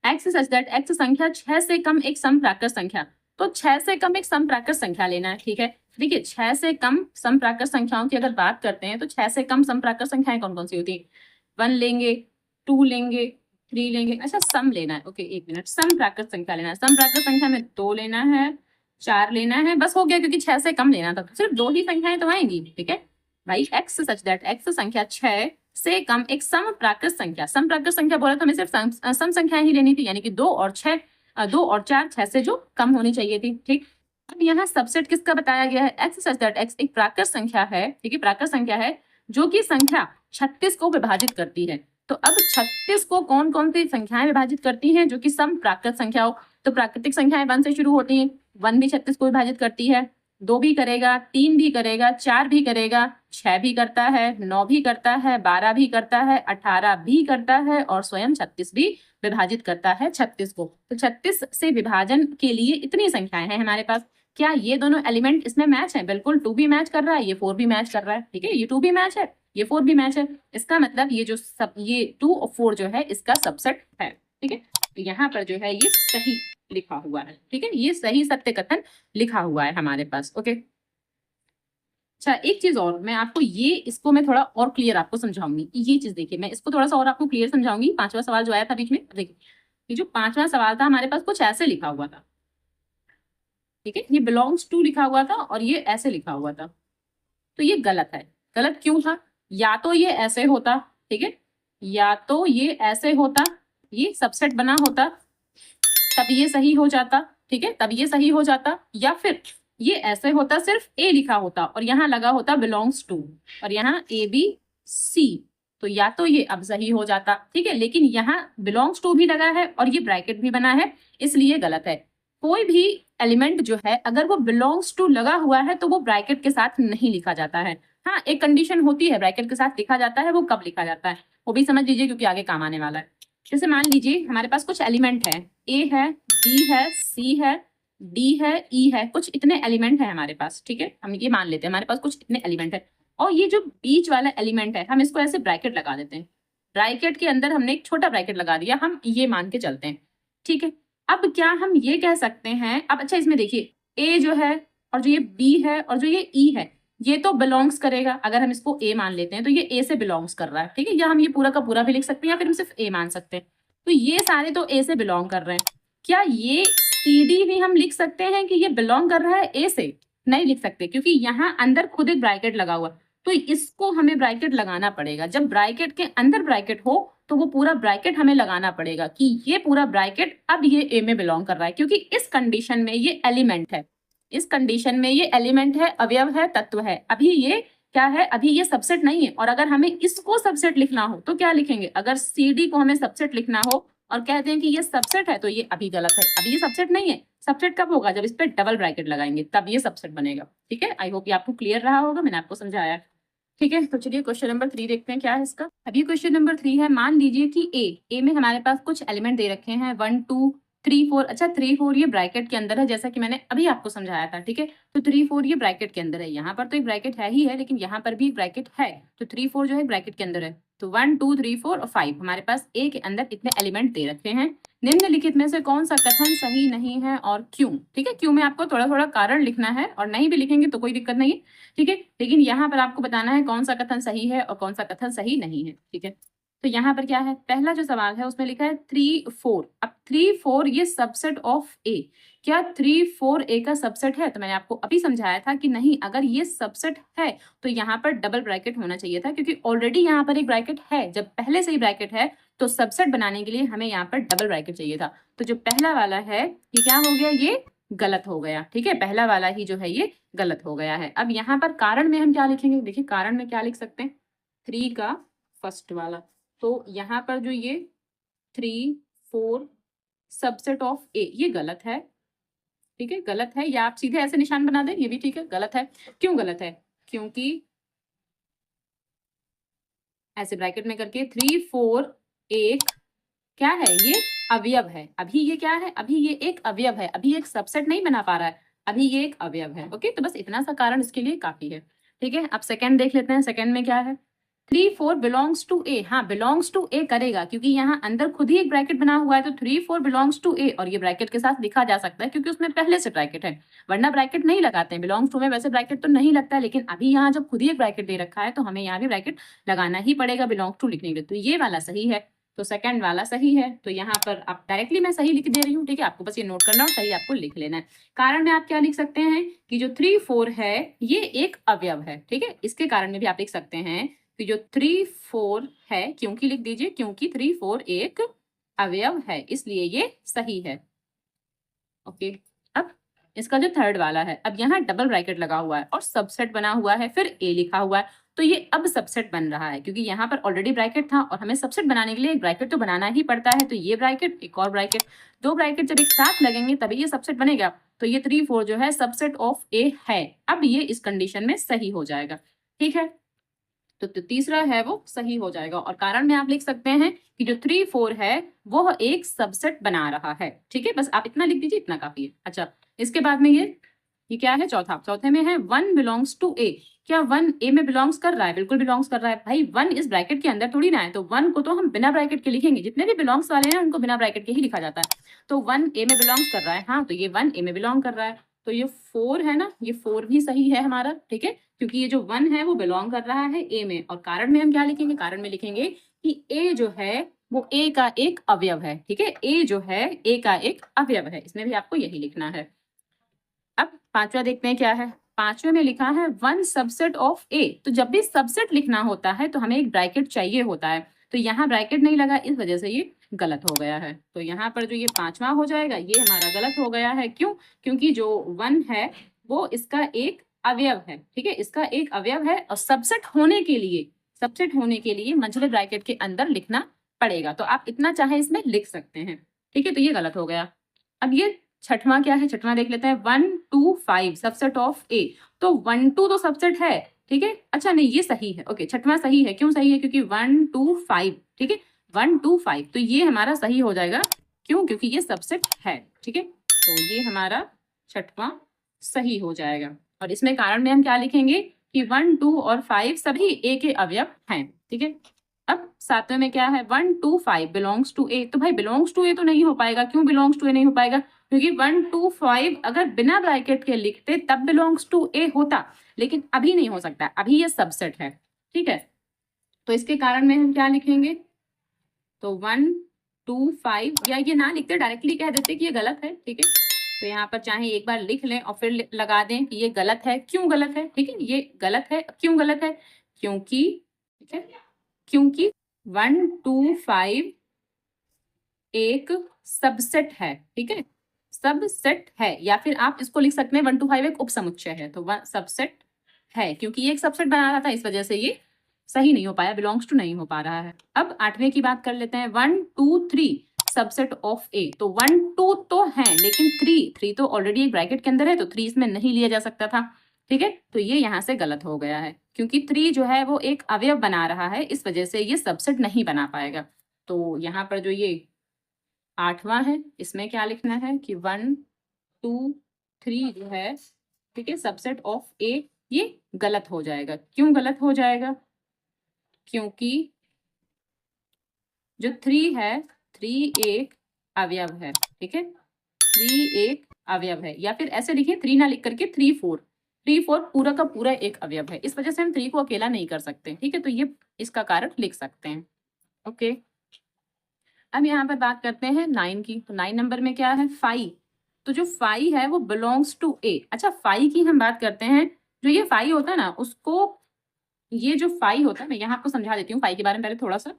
एक्स सच दैट एक्स संख्या 6 से कम एक समप्राकृत संख्या। तो 6 से कम एक समप्राकृत संख्या लेना है, ठीक है। देखिए 6 से कम समप्राकृत संख्याओं की अगर बात करते हैं तो 6 से कम समप्राकृत संख्याएं कौन कौन सी होती है, 1 लेंगे, 2 लेंगे, 3 लेंगे, अच्छा सम लेना है, ओके एक मिनट, समप्राकृत संख्या लेना है। समप्राकृत संख्या में 2 लेना है, 4 लेना है, बस हो गया, क्योंकि 6 से कम लेना था तो सिर्फ 2 ही संख्याएं तो आएंगी, ठीक है भाई। एक्स सच दैट एक्स संख्या 6 से कम एक समप्राकृत संख्या, समप्राकृत संख्या बोला तो हमें सिर्फ सम संख्याएं ही लेनी थी, यानी कि 2 और 6, 2 और 4 6 से जो कम होनी चाहिए थी, ठीक। अब यहाँ सबसेट किसका बताया गया है, एक्स सच दैट एक्स एक प्राकृत संख्या है, ठीक है, प्राकृत संख्या है जो कि संख्या 36 को विभाजित करती है। तो अब 36 को कौन कौन सी संख्याएं विभाजित करती हैं जो कि सम प्राकृत संख्या हो, तो प्राकृतिक संख्याएं 1 से शुरू होती हैं, 1 भी 36 को विभाजित करती है, 2 भी करेगा, 3 भी करेगा, 4 भी करेगा, 6 भी करता है, 9 भी करता है, 12 भी करता है, 18 भी करता है और स्वयं 36 भी विभाजित करता है 36 को। तो 36 से विभाजन के लिए इतनी संख्याएं हैं हमारे पास। क्या ये दोनों एलिमेंट इसमें मैच है, बिल्कुल 2 भी मैच कर रहा है, ये 4 भी मैच कर रहा है, ठीक है, ये 2 भी मैच है, ये 4 भी मैच है, इसका मतलब ये जो सब ये 2 और 4 जो है इसका सबसेट है, ठीक है। तो यहाँ पर जो है ये सही लिखा हुआ है, ठीक है, ये सही सत्य कथन लिखा हुआ है हमारे पास, ओके। अच्छा एक चीज और मैं आपको इसको मैं थोड़ा और क्लियर आपको समझाऊंगी, ये चीज देखिए, मैं इसको थोड़ा सा और आपको क्लियर समझाऊंगी। पांचवा सवाल जो आया था बीच में, देखिए ये जो पांचवा सवाल था हमारे पास कुछ ऐसे लिखा हुआ था, ठीक है, ये बिलोंग्स टू लिखा हुआ था और ये ऐसे लिखा हुआ था, तो ये गलत है। गलत क्यों था, या तो ये ऐसे होता, ठीक है, या तो ये ऐसे होता, ये सबसेट बना होता तब ये सही हो जाता, ठीक है, तब ये सही हो जाता, या फिर ये ऐसे होता, सिर्फ ए लिखा होता और यहाँ लगा होता बिलोंग्स टू और यहाँ ABC, तो या तो ये अब सही हो जाता, ठीक है, लेकिन यहाँ बिलोंग्स टू भी लगा है और ये ब्रैकेट भी बना है, इसलिए गलत है। कोई भी एलिमेंट जो है अगर वो बिलोंग्स टू लगा हुआ है तो वो ब्रैकेट के साथ नहीं लिखा जाता है। हाँ एक कंडीशन होती है ब्रैकेट के साथ लिखा जाता है, वो कब लिखा जाता है वो भी समझ लीजिए क्योंकि आगे काम आने वाला है। जैसे मान लीजिए हमारे पास कुछ एलिमेंट है, ए है, बी है, सी है, डी है, ई है, कुछ इतने एलिमेंट है हमारे पास, ठीक है, हम ये मान लेते हैं हमारे पास कुछ इतने एलिमेंट है, और ये जो बीच वाला एलिमेंट है हम इसको ऐसे ब्रैकेट लगा देते हैं, ब्रैकेट के अंदर हमने एक छोटा ब्रैकेट लगा दिया, हम ये मान के चलते हैं, ठीक है। अब क्या हम ये कह सकते हैं, अब अच्छा इसमें देखिए ए जो है और जो ये बी है और जो ये ई है ये तो बिलोंग्स करेगा, अगर हम इसको ए मान लेते हैं तो ये ए से बिलोंग्स कर रहा है, ठीक है, या हम ये पूरा का पूरा भी लिख सकते हैं या फिर हम सिर्फ ए मान सकते हैं, तो ये सारे तो ए से बिलोंग कर रहे हैं। क्या ये CD भी हम लिख सकते हैं कि ये बिलोंग कर रहा है ए से, नहीं लिख सकते क्योंकि यहाँ अंदर खुद एक ब्रैकेट लगा हुआ, तो इसको हमें ब्रैकेट लगाना पड़ेगा, जब ब्रैकेट के अंदर ब्रैकेट हो तो वो पूरा ब्रैकेट हमें लगाना पड़ेगा कि ये पूरा ब्रैकेट अब ये ए में बिलोंग कर रहा है, क्योंकि इस कंडीशन में ये एलिमेंट है, इस कंडीशन में ये एलिमेंट है, अवयव है, तत्व है, अभी ये क्या है, अभी ये सबसेट नहीं है। और अगर हमें इसको सबसेट लिखना हो तो क्या लिखेंगे, अगर CD को हमें सबसेट लिखना हो और कहते हैं कि ये सबसेट है तो ये अभी गलत है, अभी ये सबसेट नहीं है। सबसेट कब होगा, जब इस पे डबल ब्रैकेट लगाएंगे तब ये सबसेट बनेगा, ठीक है। आई होप ये आपको क्लियर रहा होगा, मैंने आपको समझाया, ठीक है। तो चलिए क्वेश्चन नंबर 3 देखते हैं क्या है इसका। अभी क्वेश्चन नंबर 3 है, मान लीजिए कि ए में हमारे पास कुछ एलिमेंट दे रखे हैं 1 2 3 4, अच्छा 3 4 ये ब्रैकेट के अंदर है जैसा कि मैंने अभी आपको समझाया था, ठीक है। तो 3 4 ये ब्रैकेट के अंदर है, यहाँ पर तो एक ब्रैकेट है ही है लेकिन यहाँ पर भी एक ब्रैकेट है, तो 3 4 जो है ब्रैकेट के अंदर है। तो 1 2 3 4 और 5 हमारे पास ए के अंदर इतने एलिमेंट दे रखे हैं, निम्नलिखित में से कौन सा कथन सही नहीं है और क्यों, ठीक है। क्यों में आपको थोड़ा थोड़ा कारण लिखना है और नहीं भी लिखेंगे तो कोई दिक्कत नहीं है, ठीक है, लेकिन यहाँ पर आपको बताना है कौन सा कथन सही है और कौन सा कथन सही नहीं है, ठीक है। तो यहाँ पर क्या है, पहला जो सवाल है उसमें लिखा है 3 4, अब 3 4 ये सबसेट ऑफ ए, क्या 3 4 ए का सबसेट है, तो मैंने आपको अभी समझाया था कि नहीं, अगर ये सबसेट है तो यहाँ पर डबल ब्रैकेट होना चाहिए था, क्योंकि ऑलरेडी यहाँ पर एक ब्रैकेट है, जब पहले से ही ब्रैकेट है तो सबसेट बनाने के लिए हमें यहाँ पर डबल ब्रैकेट चाहिए था। तो जो पहला वाला है ये क्या हो गया, ये गलत हो गया, ठीक है, पहला वाला ही जो है ये गलत हो गया है। अब यहाँ पर कारण में हम क्या लिखेंगे, देखिए कारण में क्या लिख सकते हैं, 3 का फर्स्ट वाला, तो यहाँ पर जो ये 3 4 सबसेट ऑफ ए, ये गलत है, ठीक है, गलत है, या आप सीधे ऐसे निशान बना दें, ये भी ठीक है, गलत है। क्यों गलत है, क्योंकि ऐसे ब्रैकेट में करके 3 4 एक क्या है, ये अवयव है, अभी ये क्या है, अभी ये एक अवयव है, अभी एक सबसेट नहीं बना पा रहा है, अभी ये एक अवयव है। ओके, तो बस इतना सा कारण इसके लिए काफी है, ठीक है। अब सेकंड देख लेते हैं, सेकंड में क्या है, 3 4 बिलोंग्स टू ए, हाँ बिलोंग्स टू ए करेगा, क्योंकि यहाँ अंदर खुद ही एक ब्रैकेट बना हुआ है, तो 3 4 बिलोंग्स टू ए, और ये ब्रैकेट के साथ लिखा जा सकता है क्योंकि उसमें पहले से ब्रैकेट है, वरना ब्रैकेट नहीं लगाते हैं, बिलोंग्स टू में वैसे ब्रैकेट तो नहीं लगता है, लेकिन अभी यहाँ जब खुद ही एक ब्रैकेट दे रखा है तो हमें यहाँ भी ब्रैकेट लगाना ही पड़ेगा बिलोंग्स टू लिखने के लिए, तो ये वाला सही है, तो सेकंड वाला सही है। तो यहाँ पर आप डायरेक्टली मैं सही लिख दे रही हूँ, ठीक है, आपको बस ये नोट करना और सही आपको लिख लेना है। कारण में आप क्या लिख सकते हैं कि जो 3 4 है ये एक अवयव है, ठीक है, इसके कारण में भी आप लिख सकते हैं कि जो 3 4 है, क्योंकि लिख दीजिए, क्योंकि 3 4 एक अवयव है, इसलिए ये सही है। ओके, अब इसका जो थर्ड वाला है, अब यहाँ डबल ब्रैकेट लगा हुआ है और सबसेट बना हुआ है, फिर ए लिखा हुआ है, तो ये अब सबसेट बन रहा है, क्योंकि यहाँ पर ऑलरेडी ब्रैकेट था और हमें सबसेट बनाने के लिए एक ब्रैकेट तो बनाना ही पड़ता है, तो ये ब्रैकेट, एक और ब्रैकेट, दो ब्रैकेट जब एक साथ लगेंगे तभी ये सबसेट बनेगा, तो ये 3 4 जो है सबसेट ऑफ ए है, अब ये इस कंडीशन में सही हो जाएगा, ठीक है, तो तीसरा है वो सही हो जाएगा। और कारण में आप लिख सकते हैं कि जो 3 4 है वो एक सबसेट बना रहा है, ठीक है, बस आप इतना लिख दीजिए, इतना काफी है। अच्छा, इसके बाद में ये क्या है, चौथा, चौथे में है 1 बिलोंग्स टू ए, क्या 1 ए में बिलोंग्स कर रहा है, बिल्कुल बिलोंग्स कर रहा है भाई, 1 इस ब्रैकेट के अंदर थोड़ी ना है, तो 1 को तो हम बिना ब्रैकेट के लिखेंगे, जितने भी बिलोंग्स वाले हैं उनको बिना ब्रैकेट के ही लिखा जाता है, तो 1 ए में बिलोंग्स कर रहा है, हाँ तो ये 1 ए में बिलोंग कर रहा है, तो ये 4 है ना, ये 4 भी सही है हमारा, ठीक है, क्योंकि ये जो 1 है वो बिलोंग कर रहा है ए में। और कारण में हम क्या लिखेंगे, कारण में लिखेंगे कि ए जो है वो ए का एक अवयव है, ठीक है, ए जो है ए का एक अवयव है, इसमें भी आपको यही लिखना है। अब पांचवा देखते हैं क्या है, पांचवे में लिखा है 1 सबसेट ऑफ ए, तो जब भी सबसेट लिखना होता है तो हमें एक ब्रैकेट चाहिए होता है, तो यहाँ ब्रैकेट नहीं लगा, इस वजह से ये गलत हो गया है, तो यहाँ पर जो ये पांचवा हो जाएगा ये हमारा गलत हो गया है। क्यों, क्योंकि जो 1 है वो इसका एक अवयव है, ठीक है, इसका एक अवयव है, और सबसेट होने के लिए मंझले ब्रैकेट के अंदर लिखना पड़ेगा, तो आप इतना चाहे इसमें लिख सकते हैं, ठीक है, तो ये गलत हो गया। अब ये छठवां क्या है, छठवां देख लेते हैं, 1 2 5 सबसेट ऑफ ए, तो 1 2 तो सबसेट है, ठीक है, अच्छा नहीं ये सही है, ओके छठवां सही है, क्यों सही है, क्योंकि 1 2 5, ठीक है, 1 2 5, तो ये हमारा सही हो जाएगा, क्यों, क्योंकि ये सबसेट है, ठीक है, तो ये हमारा छठवां सही हो जाएगा। और इसमें कारण में हम क्या लिखेंगे कि 1 2 और 5 सभी ए के अवयव हैं, ठीक है। अब सातवें में क्या है, 1 2 5 बिलोंग्स टू ए, तो भाई बिलोंग्स टू ए तो नहीं हो पाएगा, क्यों बिलोंग्स टू ए नहीं हो पाएगा, क्योंकि 1 2 5 अगर बिना ब्रैकेट के लिखते तब बिलोंग्स टू ए होता, लेकिन अभी नहीं हो सकता, अभी ये सबसेट है, ठीक है, तो इसके कारण में हम क्या लिखेंगे, तो 1 2 5, या ये ना लिखते डायरेक्टली कह देते कि ये गलत है, ठीक है, तो यहाँ पर चाहे एक बार लिख लें और फिर लगा दें कि ये गलत है, क्यों गलत है, ठीक है, ये गलत है, क्यों गलत है, क्योंकि, ठीक है, क्योंकि 1 2 5 एक सबसेट है, ठीक है, सबसेट है, या फिर आप इसको लिख सकते हैं 1 2 5 एक उपसमुच्चय है, तो सबसेट है, क्योंकि ये एक सबसेट बना रहा था, इस वजह से ये सही नहीं हो पाया, बिलोंग्स टू नहीं हो पा रहा है। अब आठवें की बात कर लेते हैं, 1 2 3 सबसेट ऑफ ए, तो 1 2 तो है, लेकिन 3 तो ऑलरेडी एक ब्रैकेट के अंदर है, तो 3 इसमें नहीं लिया जा सकता था, ठीक है, तो ये यहाँ से गलत हो गया है, क्योंकि 3 जो है वो एक अवयव बना रहा है, इस वजह से ये सबसेट नहीं बना पाएगा। तो यहाँ पर जो ये आठवां है, इसमें क्या लिखना है कि 1 2 3 जो है, ठीक है, सबसेट ऑफ ए, ये गलत हो जाएगा, क्यों गलत हो जाएगा, क्योंकि जो 3 है, 3 एक अवयव है, ठीक है, 3 एक अवयव है, या फिर ऐसे लिखें 3 ना लिख करके 3 4 पूरा का पूरा एक अवयव है, इस वजह से हम 3 को अकेला नहीं कर सकते, ठीक है, तो ये इसका कारण लिख सकते हैं। ओके, अब यहाँ पर बात करते हैं 9 की, तो 9 नंबर में क्या है, 5, तो जो 5 है वो बिलोंग्स टू ए। अच्छा 5 की हम बात करते हैं, जो ये 5 होता है ना उसको, ये जो 5 होता है, मैं यहाँ आपको समझा देती हूँ 5 के बारे में पहले थोड़ा सा,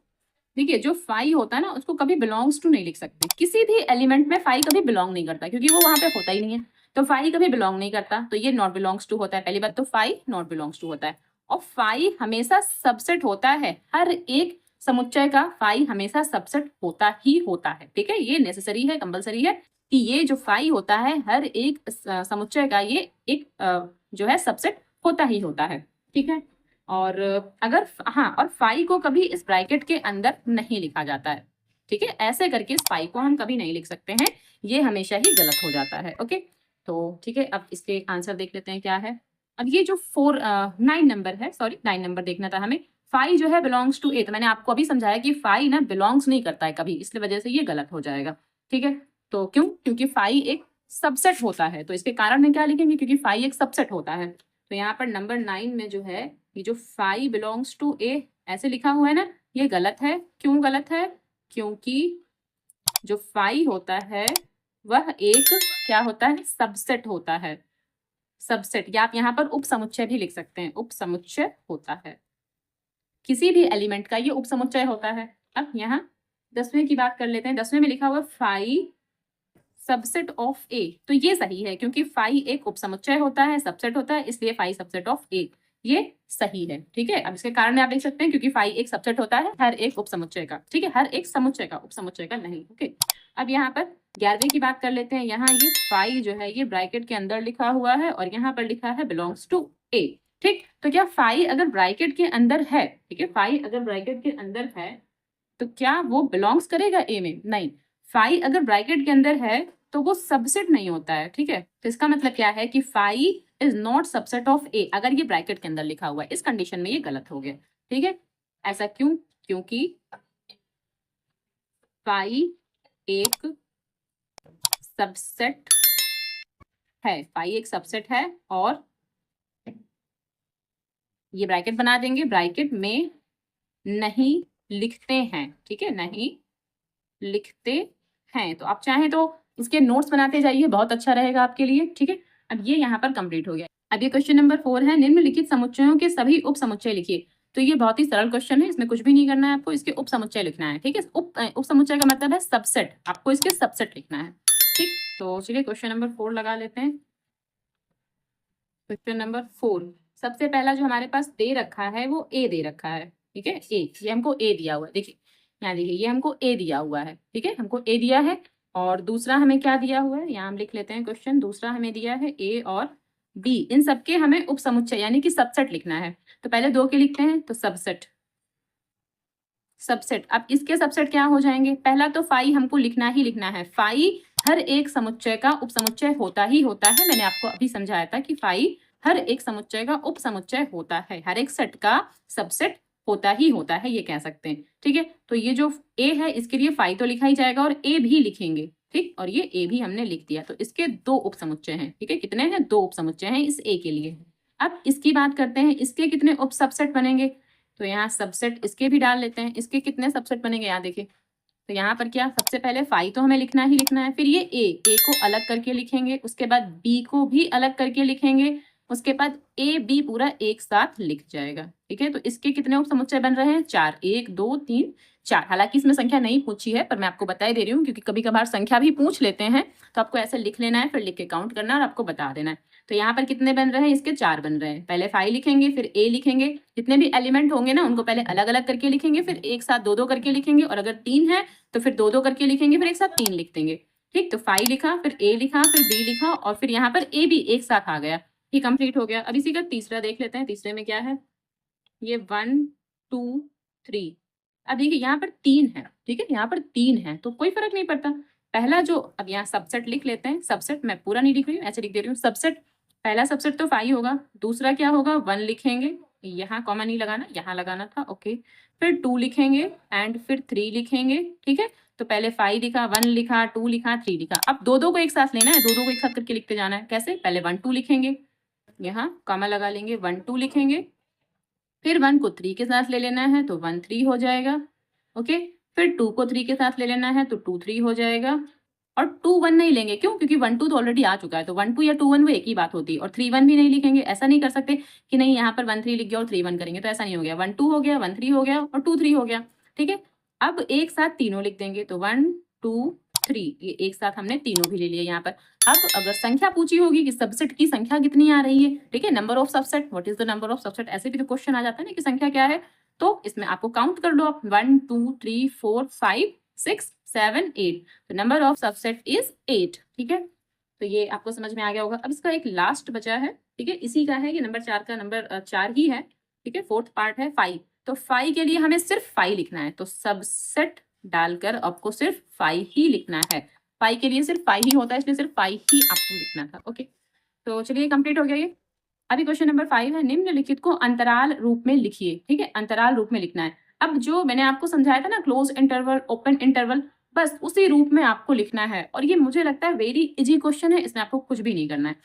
देखिए जो फाई होता है ना उसको कभी बिलोंग्स टू नहीं लिख सकते, किसी भी एलिमेंट में फाई कभी बिलोंग नहीं करता क्योंकि वो वहां पे होता ही नहीं है, तो फाई कभी बिलोंग नहीं करता, तो ये नॉट बिलोंग्स टू होता है। पहली बात तो फाई नॉट बिलोंग्स टू होता है, और फाई हमेशा सबसेट होता है, हर एक समुच्चय का फाई हमेशा सबसेट होता ही होता है। ठीक है, ये नेसेसरी है, कंपलसरी है कि ये जो फाई होता है हर एक समुच्चय का ये एक जो है सबसेट होता ही होता है। ठीक है, और अगर हाँ, और फाई को कभी इस ब्रैकेट के अंदर नहीं लिखा जाता है। ठीक है, ऐसे करके इस फाई को हम कभी नहीं लिख सकते हैं, ये हमेशा ही गलत हो जाता है। ओके, तो ठीक है, अब इसके आंसर देख लेते हैं क्या है। अब ये जो 9 नंबर है, सॉरी 9 नंबर देखना था हमें, फाई जो है बिलोंग्स टू ए, तो मैंने आपको अभी समझाया कि फाई ना बिलोंग्स नहीं करता है कभी, इसलिए वजह से ये गलत हो जाएगा। ठीक है, तो क्यों, क्योंकि फाई एक सबसेट होता है, तो इसके कारण में क्या लिखेंगे, क्योंकि फाई एक सबसेट होता है। तो यहाँ पर नंबर 9 में जो है ये जो फाई बिलोंग्स टू ए ऐसे लिखा हुआ है ना, ये गलत है। क्यों गलत है, क्योंकि जो फाई होता है वह एक क्या होता है, सबसेट होता है, सबसेट, या आप यहाँ पर उप समुच्चय भी लिख सकते हैं, उप समुच्चय होता है, किसी भी एलिमेंट का ये उप समुच्चय होता है। अब यहाँ 10वें की बात कर लेते हैं, 10वें में लिखा हुआ फाई सबसेट ऑफ ए, तो ये सही है क्योंकि फाई एक उपसमुच्चय होता है, सबसेट होता है, इसलिए फाई सबसेट ऑफ ए, ये सही है। ठीक है, अब इसके कारण में आप देख सकते हैं क्योंकि फाई एक सबसेट होता है हर एक उपसमुच्चय का। ठीक है, हर एक समुच्चय का, उपसमुच्चय का नहीं। ओके, अब यहाँ पर 11वें की बात कर लेते हैं। यहाँ ये फाई जो है ये ब्रैकेट के अंदर लिखा हुआ है और यहाँ पर लिखा है बिलोंग्स टू ए। ठीक, तो क्या फाई अगर ब्रैकेट के अंदर है, ठीक है, फाई अगर ब्रैकेट के अंदर है तो क्या वो बिलोंग्स करेगा ए में? नहीं, फाई अगर ब्रैकेट के अंदर है तो वो सबसेट नहीं होता है। ठीक है, तो इसका मतलब क्या है कि phi is not subset of A, अगर ये ब्रैकेट के अंदर लिखा हुआ है, इस कंडीशन में ये गलत हो गया। ठीक है, ऐसा क्यों, क्योंकि फाई एक सबसेट है, फाई एक सबसेट है, और ये ब्रैकेट बना देंगे, ब्रैकेट में नहीं लिखते हैं। ठीक है, नहीं लिखते हैं, तो आप चाहें तो इसके नोट्स बनाते जाइए, बहुत अच्छा रहेगा आपके लिए। ठीक है, अब ये यहाँ पर कंप्लीट हो गया। अब ये क्वेश्चन नंबर 4 है, निम्नलिखित समुच्चयों के सभी उप समुच्चय लिखिए। तो ये बहुत ही सरल क्वेश्चन है, इसमें कुछ भी नहीं करना है आपको, इसके उप समुच्चय लिखना है। ठीक है, उप समुच्चय का मतलब है सबसेट, आपको इसके सबसेट लिखना है। ठीक, तो चलिए क्वेश्चन नंबर 4 लगा लेते हैं। क्वेश्चन नंबर 4, सबसे पहला जो हमारे पास दे रखा है वो ए दे रखा है। ठीक है, ए, ये हमको ए दिया हुआ है, देखिए यहाँ देखिए ये हमको ए दिया हुआ है। ठीक है, हमको ए दिया है, और दूसरा हमें क्या दिया हुआ है, यहाँ हम लिख लेते हैं क्वेश्चन, दूसरा हमें दिया है ए और बी, इन सबके हमें उप समुच्चय यानी कि सबसेट लिखना है। तो पहले दो के लिखते हैं, तो सबसेट, सबसेट। अब इसके सबसेट क्या हो जाएंगे, पहला तो फाई हमको लिखना ही लिखना है, फाई हर एक समुच्चय का उपसमुच्चय होता ही होता है, मैंने आपको अभी समझाया था कि फाई हर एक समुच्चय का उपसमुच्चय होता है, हर एक सेट का सबसेट होता ही होता है, ये कह सकते हैं। ठीक है, तो ये जो ए है इसके लिए फाई तो लिखा ही जाएगा और ए भी लिखेंगे। ठीक, और ये ए भी हमने लिख दिया, तो इसके दो उपसमुच्चय हैं। ठीक है, कितने हैं, दो उपसमुच्चय हैं इस ए के लिए। अब इसकी बात करते हैं, इसके कितने उप सबसेट बनेंगे, तो यहाँ सबसेट इसके भी डाल लेते हैं, इसके कितने सबसेट बनेंगे, यहाँ देखिए, तो यहाँ पर क्या, सबसे पहले फाई तो हमें लिखना ही लिखना है, फिर ये ए को अलग करके लिखेंगे, उसके बाद बी को भी अलग करके लिखेंगे, उसके बाद ए बी पूरा एक साथ लिख जाएगा। ठीक है, तो इसके कितने उप समुच्चय बन रहे हैं, 4, 1 2 3 4। हालांकि इसमें संख्या नहीं पूछी है पर मैं आपको बता दे रही हूँ, क्योंकि कभी कभार संख्या भी पूछ लेते हैं, तो आपको ऐसे लिख लेना है, फिर लिख के काउंट करना है और आपको बता देना है। तो यहाँ पर कितने बन रहे हैं, इसके 4 बन रहे हैं। पहले फाई लिखेंगे, फिर ए लिखेंगे, जितने भी एलिमेंट होंगे ना उनको पहले अलग अलग करके लिखेंगे, फिर एक साथ दो दो करके लिखेंगे, और अगर 3 है तो फिर दो दो करके लिखेंगे, फिर एक साथ 3 लिख देंगे। ठीक, तो फाई लिखा, फिर ए लिखा, फिर बी लिखा, और फिर यहाँ पर ए भी एक साथ आ गया, ये कंप्लीट हो गया। अब इसी का तीसरा देख लेते हैं, तीसरे में क्या है, ये 1 2 3। अब देखिए यहाँ पर 3 है। ठीक है, यहाँ पर 3 है तो कोई फर्क नहीं पड़ता, पहला जो, अब यहाँ सबसेट लिख लेते हैं, सबसेट मैं पूरा नहीं लिख रही हूँ, ऐसे लिख दे रही हूँ, सबसेट, पहला सबसेट तो फाई होगा, दूसरा क्या होगा, 1 लिखेंगे, यहाँ कॉमा नहीं लगाना, यहाँ लगाना था। ओके, फिर 2 लिखेंगे एंड फिर 3 लिखेंगे। ठीक है, तो पहले फाई लिखा, 1 लिखा, 2 लिखा, 3 लिखा। अब दो दो को एक साथ लेना है, दो दो को एक साथ करके लिखते जाना है। कैसे, पहले 1 2 लिखेंगे, यहाँ कॉमा लगा लेंगे, 1 2 लिखेंगे, फिर 1 को 3 के साथ ले लेना है तो 1 3 हो जाएगा। ओके, फिर 2 को 3 के साथ ले लेना है तो 2 3 हो जाएगा, और 2 1 नहीं लेंगे, क्यों, क्योंकि 1 2 तो ऑलरेडी आ चुका है, तो 1 2 या 2 1 वो एक ही बात होती है, और 3 1 भी नहीं लिखेंगे। ऐसा नहीं कर सकते कि नहीं यहाँ पर 1 3 लिख गया और 3 1 करेंगे, तो ऐसा नहीं हो गया, 1 2 हो गया, 1 3 हो गया और 2 3 हो गया। ठीक है, अब एक साथ तीनों लिख देंगे, तो 1 2 3, ये एक साथ हमने तीनों भी ले लिए यहाँ पर। अब अगर संख्या पूछी होगी कि सबसेट की संख्या कितनी आ रही है, ठीक है, number of subset, what is the number of subset, ऐसे भी तो क्वेश्चन आ जाता है ना कि संख्या क्या है, तो इसमें आपको काउंट कर लो आप, 1 2 3 4 5 6 7 8, तो नंबर ऑफ सबसेट इज 8, ठीक है। तो ये आपको समझ में आ गया होगा। अब इसका एक लास्ट बचा है, ठीक है, इसी का है कि नंबर 4 का नंबर 4 ही है, ठीक है, फोर्थ पार्ट है 5, तो 5 के लिए हमें सिर्फ 5 लिखना है, तो सबसेट डालकर आपको सिर्फ 5 ही लिखना है। 5 के लिए सिर्फ 5 ही होता है, इसलिए सिर्फ 5 ही आपको लिखना था। ओके, तो चलिए कंप्लीट हो गया ये। अभी क्वेश्चन नंबर 5 है, निम्नलिखित को अंतराल रूप में लिखिए, ठीक है, अंतराल रूप में लिखना है। अब जो मैंने आपको समझाया था ना, क्लोज इंटरवल, ओपन इंटरवल, बस उसी रूप में आपको लिखना है। और ये मुझे लगता है वेरी इजी क्वेश्चन है, इसमें आपको कुछ भी नहीं करना है,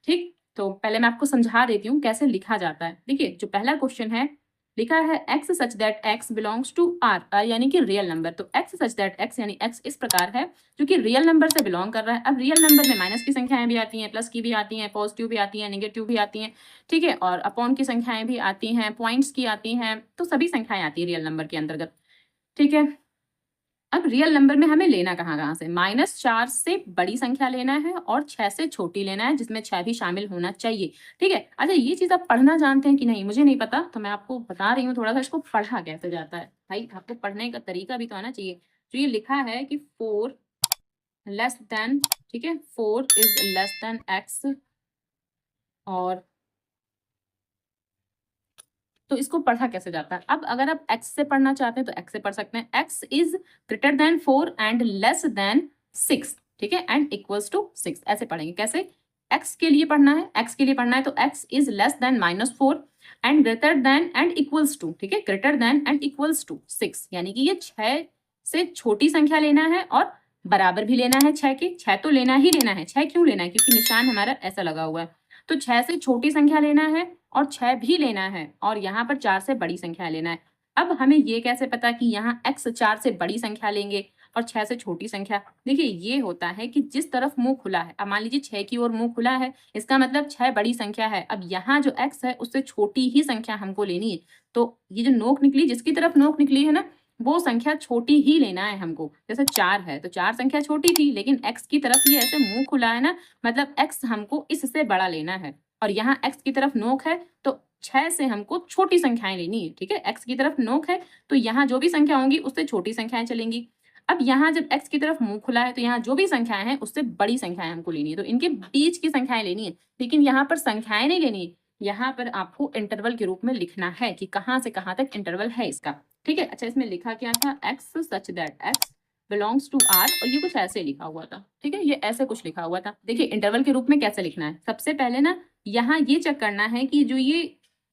ठीक। तो पहले मैं आपको समझा देती हूँ कैसे लिखा जाता है। देखिए, जो पहला क्वेश्चन है, लिखा है x such that x belongs to r, यानी कि रियल नंबर। तो x सच दैट x यानी x इस प्रकार है जो कि रियल नंबर से बिलोंग कर रहा है। अब रियल नंबर में माइनस की संख्याएं भी आती हैं, प्लस की भी आती हैं, पॉजिटिव भी आती हैं, नेगेटिव भी आती हैं, ठीक है, और अपॉन की संख्याएं भी आती हैं, पॉइंट्स की आती हैं, तो सभी संख्याएं आती है रियल नंबर के अंतर्गत, ठीक है। अब रियल नंबर में हमें लेना कहाँ से, -4 से बड़ी संख्या लेना है और 6 से छोटी लेना है, जिसमें 6 भी शामिल होना चाहिए, ठीक है। अच्छा, ये चीज आप पढ़ना जानते हैं कि नहीं मुझे नहीं पता, तो मैं आपको बता रही हूँ थोड़ा सा इसको पढ़ा कैसे जाता है। भाई, आपको पढ़ने का तरीका भी तो आना चाहिए। जो ये लिखा है कि 4 लेस देन, ठीक है, 4 इज लेस देन x, और तो इसको पढ़ा कैसे जाता है। अब अगर आप x से पढ़ना चाहते हैं तो x से पढ़ सकते हैं, x is greater than 4 and less than 6, ठीक है, एंड इक्वल्स टू 6, ऐसे पढ़ेंगे। कैसे, x के लिए पढ़ना है, x के लिए पढ़ना है तो x is less than -4 and greater than and equals to, ठीक है, greater than and equals to 6, यानी कि ये 6 से छोटी संख्या लेना है और बराबर भी लेना है 6 के। 6 तो लेना ही लेना है, 6 क्यों लेना है, क्योंकि निशान हमारा ऐसा लगा हुआ है, तो 6 से छोटी संख्या लेना है और 6 भी लेना है, और यहाँ पर 4 से बड़ी संख्या लेना है। अब हमें ये कैसे पता कि यहाँ x 4 से बड़ी संख्या लेंगे और 6 से छोटी संख्या। देखिए, ये होता है कि जिस तरफ मुंह खुला है, अब मान लीजिए 6 की ओर मुंह खुला है, इसका मतलब 6 बड़ी संख्या है। अब यहाँ जो x है उससे छोटी ही संख्या हमको लेनी है, तो ये जो नोक निकली, जिसकी तरफ नोक निकली है ना, वो संख्या छोटी ही लेना है हमको। जैसे 4 है तो 4 संख्या छोटी थी, लेकिन x की तरफ ये ऐसे मुंह खुला है ना, मतलब x हमको इससे बड़ा लेना है, और यहाँ x की तरफ नोक है तो 6 से हमको छोटी संख्याएं लेनी है, ठीक है। x की तरफ नोक है तो यहाँ जो भी संख्या होंगी उससे छोटी संख्याएं चलेंगी। अब यहाँ जब x की तरफ मुंह खुला है तो यहाँ जो भी संख्याएं हैं उससे बड़ी संख्याएं हमको लेनी है, तो इनके बीच की संख्याएं लेनी है, लेकिन यहाँ पर संख्याएं नहीं लेनी है, यहाँ पर आपको इंटरवल के रूप में लिखना है कि कहाँ से कहाँ तक इंटरवल है इसका, ठीक है। अच्छा, इसमें लिखा क्या था, x such that x belongs to r, और ये कुछ ऐसे लिखा हुआ था, ठीक है, ये ऐसे कुछ लिखा हुआ था। देखिए, इंटरवल के रूप में कैसे लिखना है, सबसे पहले ना यहाँ ये चेक करना है कि जो ये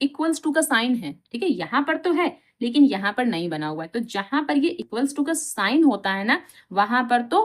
इक्वल्स टू का साइन है, ठीक है, यहाँ पर तो है लेकिन यहाँ पर नहीं बना हुआ है, तो जहां पर ये इक्वल्स टू का साइन होता है ना, वहां पर तो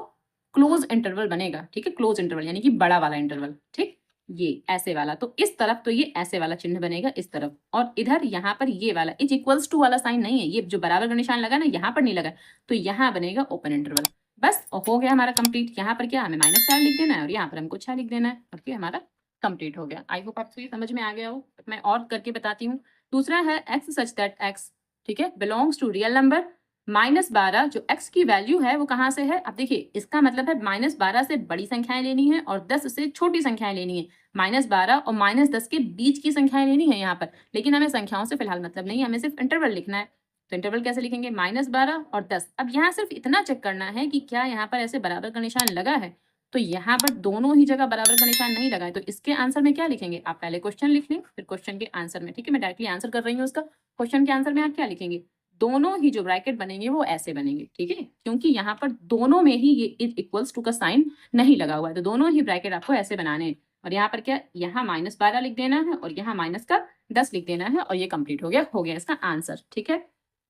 क्लोज इंटरवल बनेगा, ठीक है, क्लोज इंटरवल यानी कि बड़ा वाला इंटरवल, ठीक, ये ऐसे वाला, तो इस तरफ तो ये ऐसे वाला चिन्ह बनेगा इस तरफ, और इधर यहाँ पर ये वाला इज इक्वल्स टू वाला साइन नहीं है, ये जो बराबर का निशान लगा ना यहाँ पर नहीं लगा, तो यहाँ बनेगा ओपन इंटरवल। बस हो गया हमारा कंप्लीट। यहाँ पर क्या हमें -4 लिख देना है और यहाँ पर हमको 6 लिख देना है, और फिर हमारा कंप्लीट हो गया। आई होप आपको ये समझ में आ गया हो। मैं और करके बताती हूँ। दूसरा है x सच दैट x, ठीक है, बिलोंग्स टू रियल नंबर। -12 जो x की वैल्यू है वो कहाँ से है, अब देखिए इसका मतलब है -12 से बड़ी संख्याएं लेनी है और 10 से छोटी संख्याएं लेनी है। -12 और -10 के बीच की संख्याएं लेनी है यहाँ पर, लेकिन हमें संख्याओं से फिलहाल मतलब नहीं है, हमें सिर्फ इंटरवल लिखना है। तो इंटरवल कैसे लिखेंगे, -12 और 10। अब यहाँ सिर्फ इतना चेक करना है कि क्या यहाँ पर ऐसे बराबर का निशान लगा है, तो यहाँ पर दोनों ही जगह बराबर का निशान नहीं लगा है, तो इसके आंसर में क्या लिखेंगे, आप पहले क्वेश्चन लिख लें फिर क्वेश्चन के आंसर में, ठीक है, मैं डायरेक्टली आंसर कर रही हूँ उसका। क्वेश्चन के आंसर में आप क्या लिखेंगे, दोनों ही जो ब्रैकेट बनेंगे वो ऐसे बनेंगे, ठीक है, क्योंकि यहाँ पर दोनों में ही ये इक्वल्स टू का साइन नहीं लगा हुआ है, तो दोनों ही ब्रैकेट आपको ऐसे बनाने हैं। और यहाँ पर क्या, यहाँ -12 लिख देना है और यहाँ -10 लिख देना है, और ये कंप्लीट हो गया इसका आंसर, ठीक है।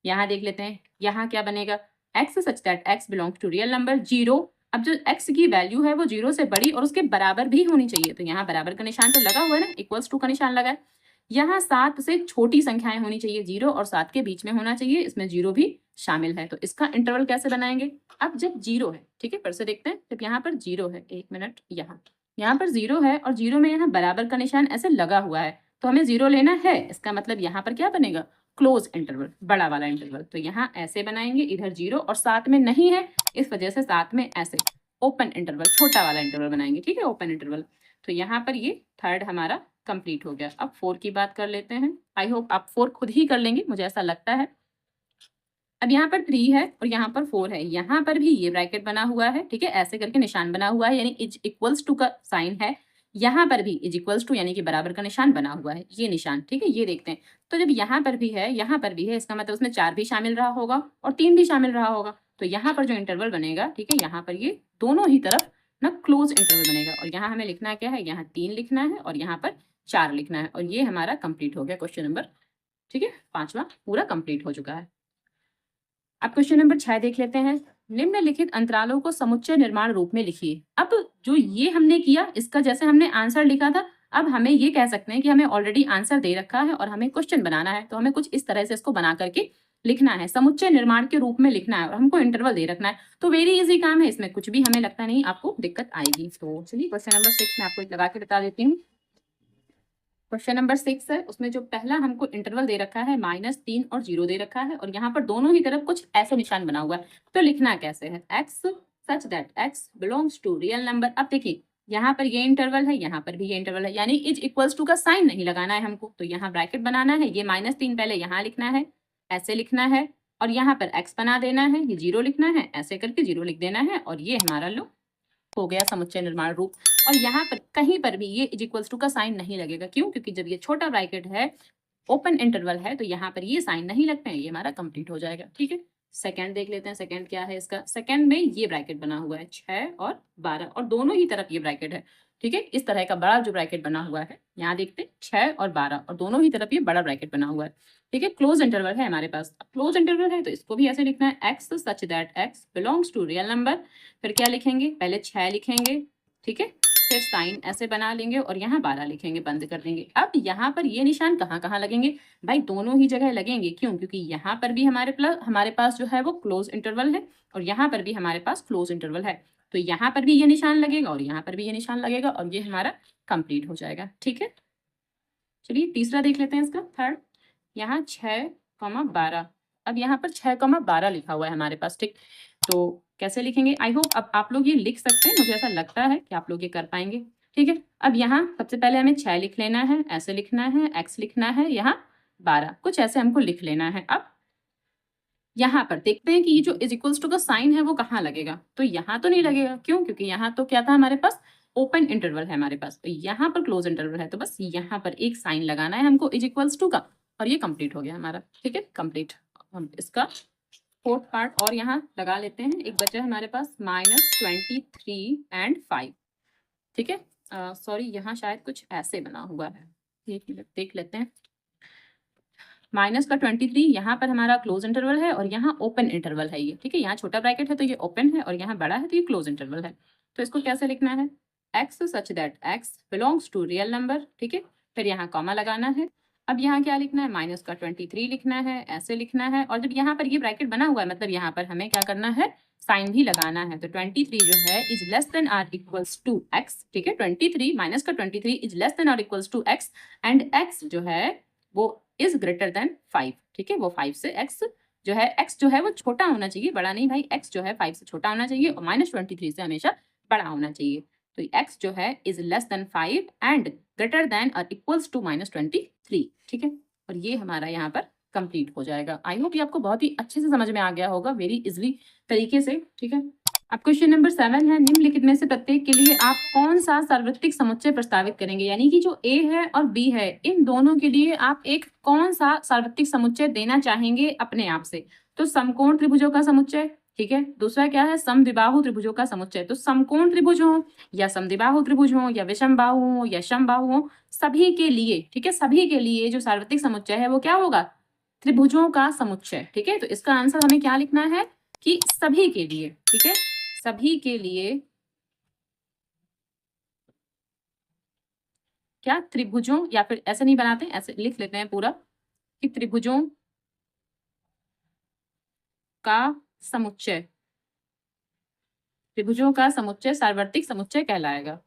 यहाँ देख लेते हैं, यहाँ क्या बनेगा, x such that x belongs to real number 0। अब जो x की वैल्यू है वो 0 से बड़ी और उसके बराबर भी होनी चाहिए, तो यहाँ बराबर का निशान तो लगा हुआ है ना, इक्वल्स टू का निशान लगा है। यहाँ 7 से छोटी संख्याएं होनी चाहिए, 0 और 7 के बीच में होना चाहिए, इसमें 0 भी शामिल है, तो इसका इंटरवल कैसे बनाएंगे। अब जब 0 है, ठीक है, फिर से देखते हैं, जब यहाँ पर 0 है, एक मिनट, यहाँ पर 0 है और 0 में यहाँ बराबर का निशान ऐसे लगा हुआ है, तो हमें 0 लेना है, इसका मतलब यहाँ पर क्या बनेगा, क्लोज इंटरवल, बड़ा वाला इंटरवल। तो यहाँ ऐसे बनाएंगे, इधर 0 और साथ में नहीं है इस वजह से साथ में ऐसे ओपन इंटरवल, छोटा वाला इंटरवल बनाएंगे, ठीक है, ओपन इंटरवल। तो यहाँ पर ये थर्ड हमारा कंप्लीट हो गया। अब 4 की बात कर लेते हैं। आई होप आप 4 खुद ही कर लेंगे, मुझे ऐसा लगता है। अब यहाँ पर 3 है और यहाँ पर 4 है, यहाँ पर भी ये ब्रैकेट बना हुआ है, ठीक है, ऐसे करके निशान बना हुआ है, यानी इज इक्वल्स टू का साइन है। यहाँ पर भी इज इक्वल्स टू यानी कि बराबर का निशान बना हुआ है, ये निशान, ठीक है, ये देखते हैं। तो जब यहाँ पर भी है, यहाँ पर भी है, इसका मतलब उसमें 4 भी शामिल रहा होगा और 3 भी शामिल रहा होगा। तो यहाँ पर जो इंटरवल बनेगा, ठीक है, यहाँ पर ये दोनों ही तरफ ना क्लोज इंटरवल बनेगा। और यहाँ हमें लिखना क्या है, यहाँ 3 लिखना है और यहाँ पर 4 लिखना है। और ये हमारा कंप्लीट हो गया क्वेश्चन नंबर, ठीक है, 5वां पूरा कंप्लीट हो चुका है। अब क्वेश्चन नंबर 6 देख लेते हैं। निम्नलिखित अंतरालों को समुच्चय निर्माण रूप में लिखिए। अब जो ये हमने किया, इसका जैसे हमने आंसर लिखा था, अब हमें ये कह सकते हैं कि हमें ऑलरेडी आंसर दे रखा है और हमें क्वेश्चन बनाना है, तो हमें कुछ इस तरह से इसको बना करके लिखना है, समुच्चय निर्माण के रूप में लिखना है और हमको इंटरवल दे रखना है। तो वेरी इजी काम है, इसमें कुछ भी हमें लगता नहीं आपको दिक्कत आएगी। तो चलिए क्वेश्चन नंबर 6 में आपको एक लगा के बता देती हूँ। क्वेश्चन नंबर 6 है, उसमें जो पहला हमको इंटरवल दे रखा है -3 और 0 दे रखा है और यहाँ पर दोनों ही तरफ कुछ ऐसे निशान बना हुआ है। तो लिखना कैसे है, x such that x belongs to real number. अब देखिए यहाँ पर ये इंटरवल है, यहाँ पर भी ये इंटरवल है, यानी इज इक्वल्स टू का साइन नहीं लगाना है हमको। तो यहाँ ब्रैकेट बनाना है, ये -3 पहले यहाँ लिखना है, ऐसे लिखना है, और यहाँ पर x बना देना है, ये 0 लिखना है, ऐसे करके 0 लिख देना है, और ये हमारा लो हो गया समुच्चय निर्माण रूप। और यहाँ पर कहीं पर भी ये इज इक्वल्स टू का साइन नहीं लगेगा, क्यों? क्योंकि जब ये छोटा ब्रैकेट है, ओपन इंटरवल है, तो यहाँ पर ये साइन नहीं लगते हैं, ये हमारा कंप्लीट हो जाएगा, ठीक है। सेकंड देख लेते हैं, सेकंड क्या है इसका। सेकंड में ये ब्रैकेट बना हुआ है 6 और 12 और दोनों ही तरफ ये ब्रैकेट है, ठीक है। इस तरह का बड़ा जो ब्रैकेट बना हुआ है, यहाँ देखते हैं 6 और 12 और दोनों ही तरफ ये बड़ा ब्रैकेट बना हुआ है, ठीक है। क्लोज इंटरवल है हमारे पास। क्लोज इंटरवल है तो इसको भी ऐसे लिखना है, x such that x belongs to real number. फिर क्या लिखेंगे, पहले 6 लिखेंगे, ठीक है, फिर साइन ऐसे बना लेंगे और यहाँ 12 लिखेंगे, बंद कर देंगे। अब यहाँ पर ये निशान कहाँ कहाँ लगेंगे भाई, दोनों ही जगह लगेंगे, क्यों? क्योंकि यहाँ पर भी हमारे पास जो है वो क्लोज इंटरवल है और यहाँ पर भी हमारे पास क्लोज इंटरवल है। तो यहाँ पर भी ये निशान लगेगा और यहाँ पर भी ये निशान लगेगा और ये हमारा कंप्लीट हो जाएगा, ठीक है। चलिए तीसरा देख लेते हैं इसका, थर्ड। यहाँ 6,12, अब यहाँ पर 6,12 लिखा हुआ है हमारे पास, ठीक। तो कैसे लिखेंगे, आई होप अब आप लोग ये लिख सकते हैं, मुझे ऐसा लगता है कि आप लोग ये कर पाएंगे, ठीक है। अब यहाँ सबसे पहले हमें 6 लिख लेना है, ऐसे लिखना है, x लिखना है, यहाँ 12, कुछ ऐसे हमको लिख लेना है। अब यहाँ पर देखते हैं कि ये जो इज इक्वल्स टू का साइन है वो कहाँ लगेगा। तो यहाँ तो नहीं लगेगा, क्यों? क्योंकि यहाँ तो क्या था हमारे पास, ओपन इंटरवल है हमारे पास, तो यहाँ पर क्लोज इंटरवल है, तो बस यहाँ पर एक साइन लगाना है हमको इज इक्वल्स टू का, और ये कंप्लीट हो गया हमारा, ठीक है, कंप्लीट। हम इसका फोर्थ पार्ट और यहाँ लगा लेते हैं। एक बचा है हमारे पास -23 एंड 5, ठीक है। सॉरी, यहाँ शायद कुछ ऐसे बना हुआ है, एक मिनट देख लेते हैं। -23 यहाँ पर हमारा क्लोज इंटरवल है और यहाँ ओपन इंटरवल है ये, ठीक है। यहाँ छोटा ब्रैकेट है तो ये ओपन है और यहाँ बड़ा है तो ये क्लोज इंटरवल है। तो इसको कैसे लिखना है, x such that x belongs to real number, ठीक है। फिर यहाँ कॉमा लगाना है। अब यहाँ क्या लिखना है, -23 लिखना है, ऐसे लिखना है, और जब यहाँ पर ये ब्रैकेट बना हुआ है मतलब यहाँ पर हमें क्या करना है, साइन भी लगाना है। तो 23 जो है is less than or equals to x, ठीक है। 23 -23 is less than or equals to x and x जो है वो इज ग्रेटर देन 5, ठीक है। वो 5 से x जो है वो छोटा होना चाहिए, बड़ा नहीं भाई। x जो है 5 से छोटा होना चाहिए और -23 से हमेशा बड़ा होना चाहिए। तो x जो है is less then 5 and greater then और इक्वल्स टू -23, ठीक है। और ये हमारा यहाँ पर कंप्लीट हो जाएगा। आई होप ये आपको बहुत ही अच्छे से समझ में आ गया होगा, वेरी इजिली तरीके से, ठीक है। अब क्वेश्चन नंबर 7 है, निम्नलिखित में से प्रत्येक के लिए आप कौन सा सार्वत्रिक समुच्चय प्रस्तावित करेंगे, यानी कि जो A है और B है इन दोनों के लिए आप एक कौन सा सार्वत्रिक समुच्चय देना चाहेंगे अपने आप से। तो समकोण त्रिभुजों का समुच्चय, ठीक है। दूसरा क्या है, समद्विबाहु त्रिभुजों का समुच्चय। तो समकोण त्रिभुज हो या समद्विबाहु त्रिभुज हो या विषमबाहु हो या समबाहु हो, सभी के लिए, ठीक है, सभी के लिए जो सार्वत्रिक समुच्चय है वो क्या होगा, त्रिभुजों का समुच्चय, ठीक है। तो इसका आंसर हमें क्या लिखना है कि सभी के लिए, ठीक है, सभी के लिए क्या त्रिभुजों, या फिर ऐसे नहीं बनाते, ऐसे लिख लेते हैं पूरा कि त्रिभुजों का समुच्चय, त्रिभुजों का समुच्चय सार्वत्रिक समुच्चय कहलाएगा।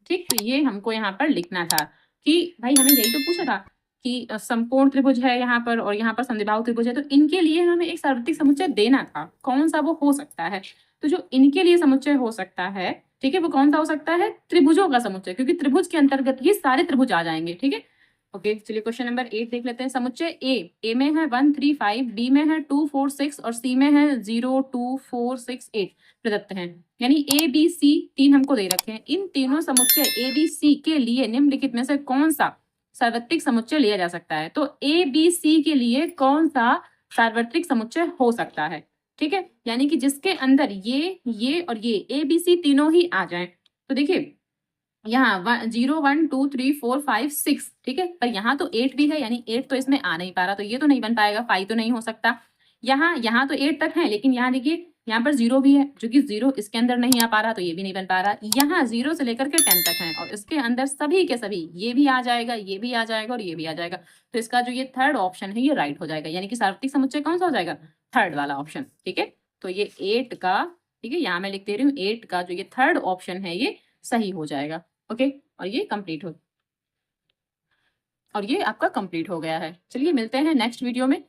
ठीक, तो ये हमको यहाँ पर लिखना था कि भाई हमें यही तो पूछा था कि समकोण त्रिभुज है यहाँ पर और यहाँ पर समद्विबाहु त्रिभुज है, तो इनके लिए हमें एक सार्वत्रिक समुच्चय देना था, कौन सा वो हो सकता है। तो जो इनके लिए समुच्चय हो सकता है, ठीक है, वो कौन सा हो सकता है, त्रिभुजों का समुच्चय, क्योंकि त्रिभुज के अंतर्गत ये सारे त्रिभुज आ जाएंगे। ठीक है, ओके, चलिए क्वेश्चन नंबर 8 देख लेते हैं। समुच्चय ए में है 1 3 5, बी में है 2 4 6 और सी में है 0 2 4 6 8 प्रदत्त हैं। यानी ए बी सी तीन हमको दे रखे हैं। इन तीनों समुच्चय ए बी सी के लिए निम्नलिखित में से कौन सा सार्वत्रिक समुच्चय लिया जा सकता है। तो ए बी सी के लिए कौन सा सार्वत्रिक समुच्चय हो सकता है, ठीक है, यानी कि जिसके अंदर ये और ये ए बी सी तीनों ही आ जाएं। तो देखिए यहाँ 0 1 2 3 4 5 6, ठीक है, पर यहाँ तो 8 भी है, यानी 8 तो इसमें आ नहीं पा रहा, तो ये तो नहीं बन पाएगा, 5 तो नहीं हो सकता। यहाँ तो 8 तक है, लेकिन यहाँ देखिए यहाँ पर 0 भी है, जो कि 0 इसके अंदर नहीं आ पा रहा, तो ये भी नहीं बन पा रहा। यहाँ 0 से लेकर के 10 तक है और इसके अंदर सभी के सभी ये भी आ जाएगा, ये भी आ जाएगा और ये भी आ जाएगा। तो इसका जो ये थर्ड ऑप्शन है ये राइट हो जाएगा, यानी कि सार्वत्रिक समुच्चय कौन सा हो जाएगा, थर्ड वाला ऑप्शन। ठीक है, तो ये 8 का, ठीक है, यहाँ मैं लिख दे रही हूँ 8 का जो ये थर्ड ऑप्शन है ये सही हो जाएगा। ओके, और ये कंप्लीट हो, और ये आपका कंप्लीट हो गया है। चलिए मिलते हैं नेक्स्ट वीडियो में।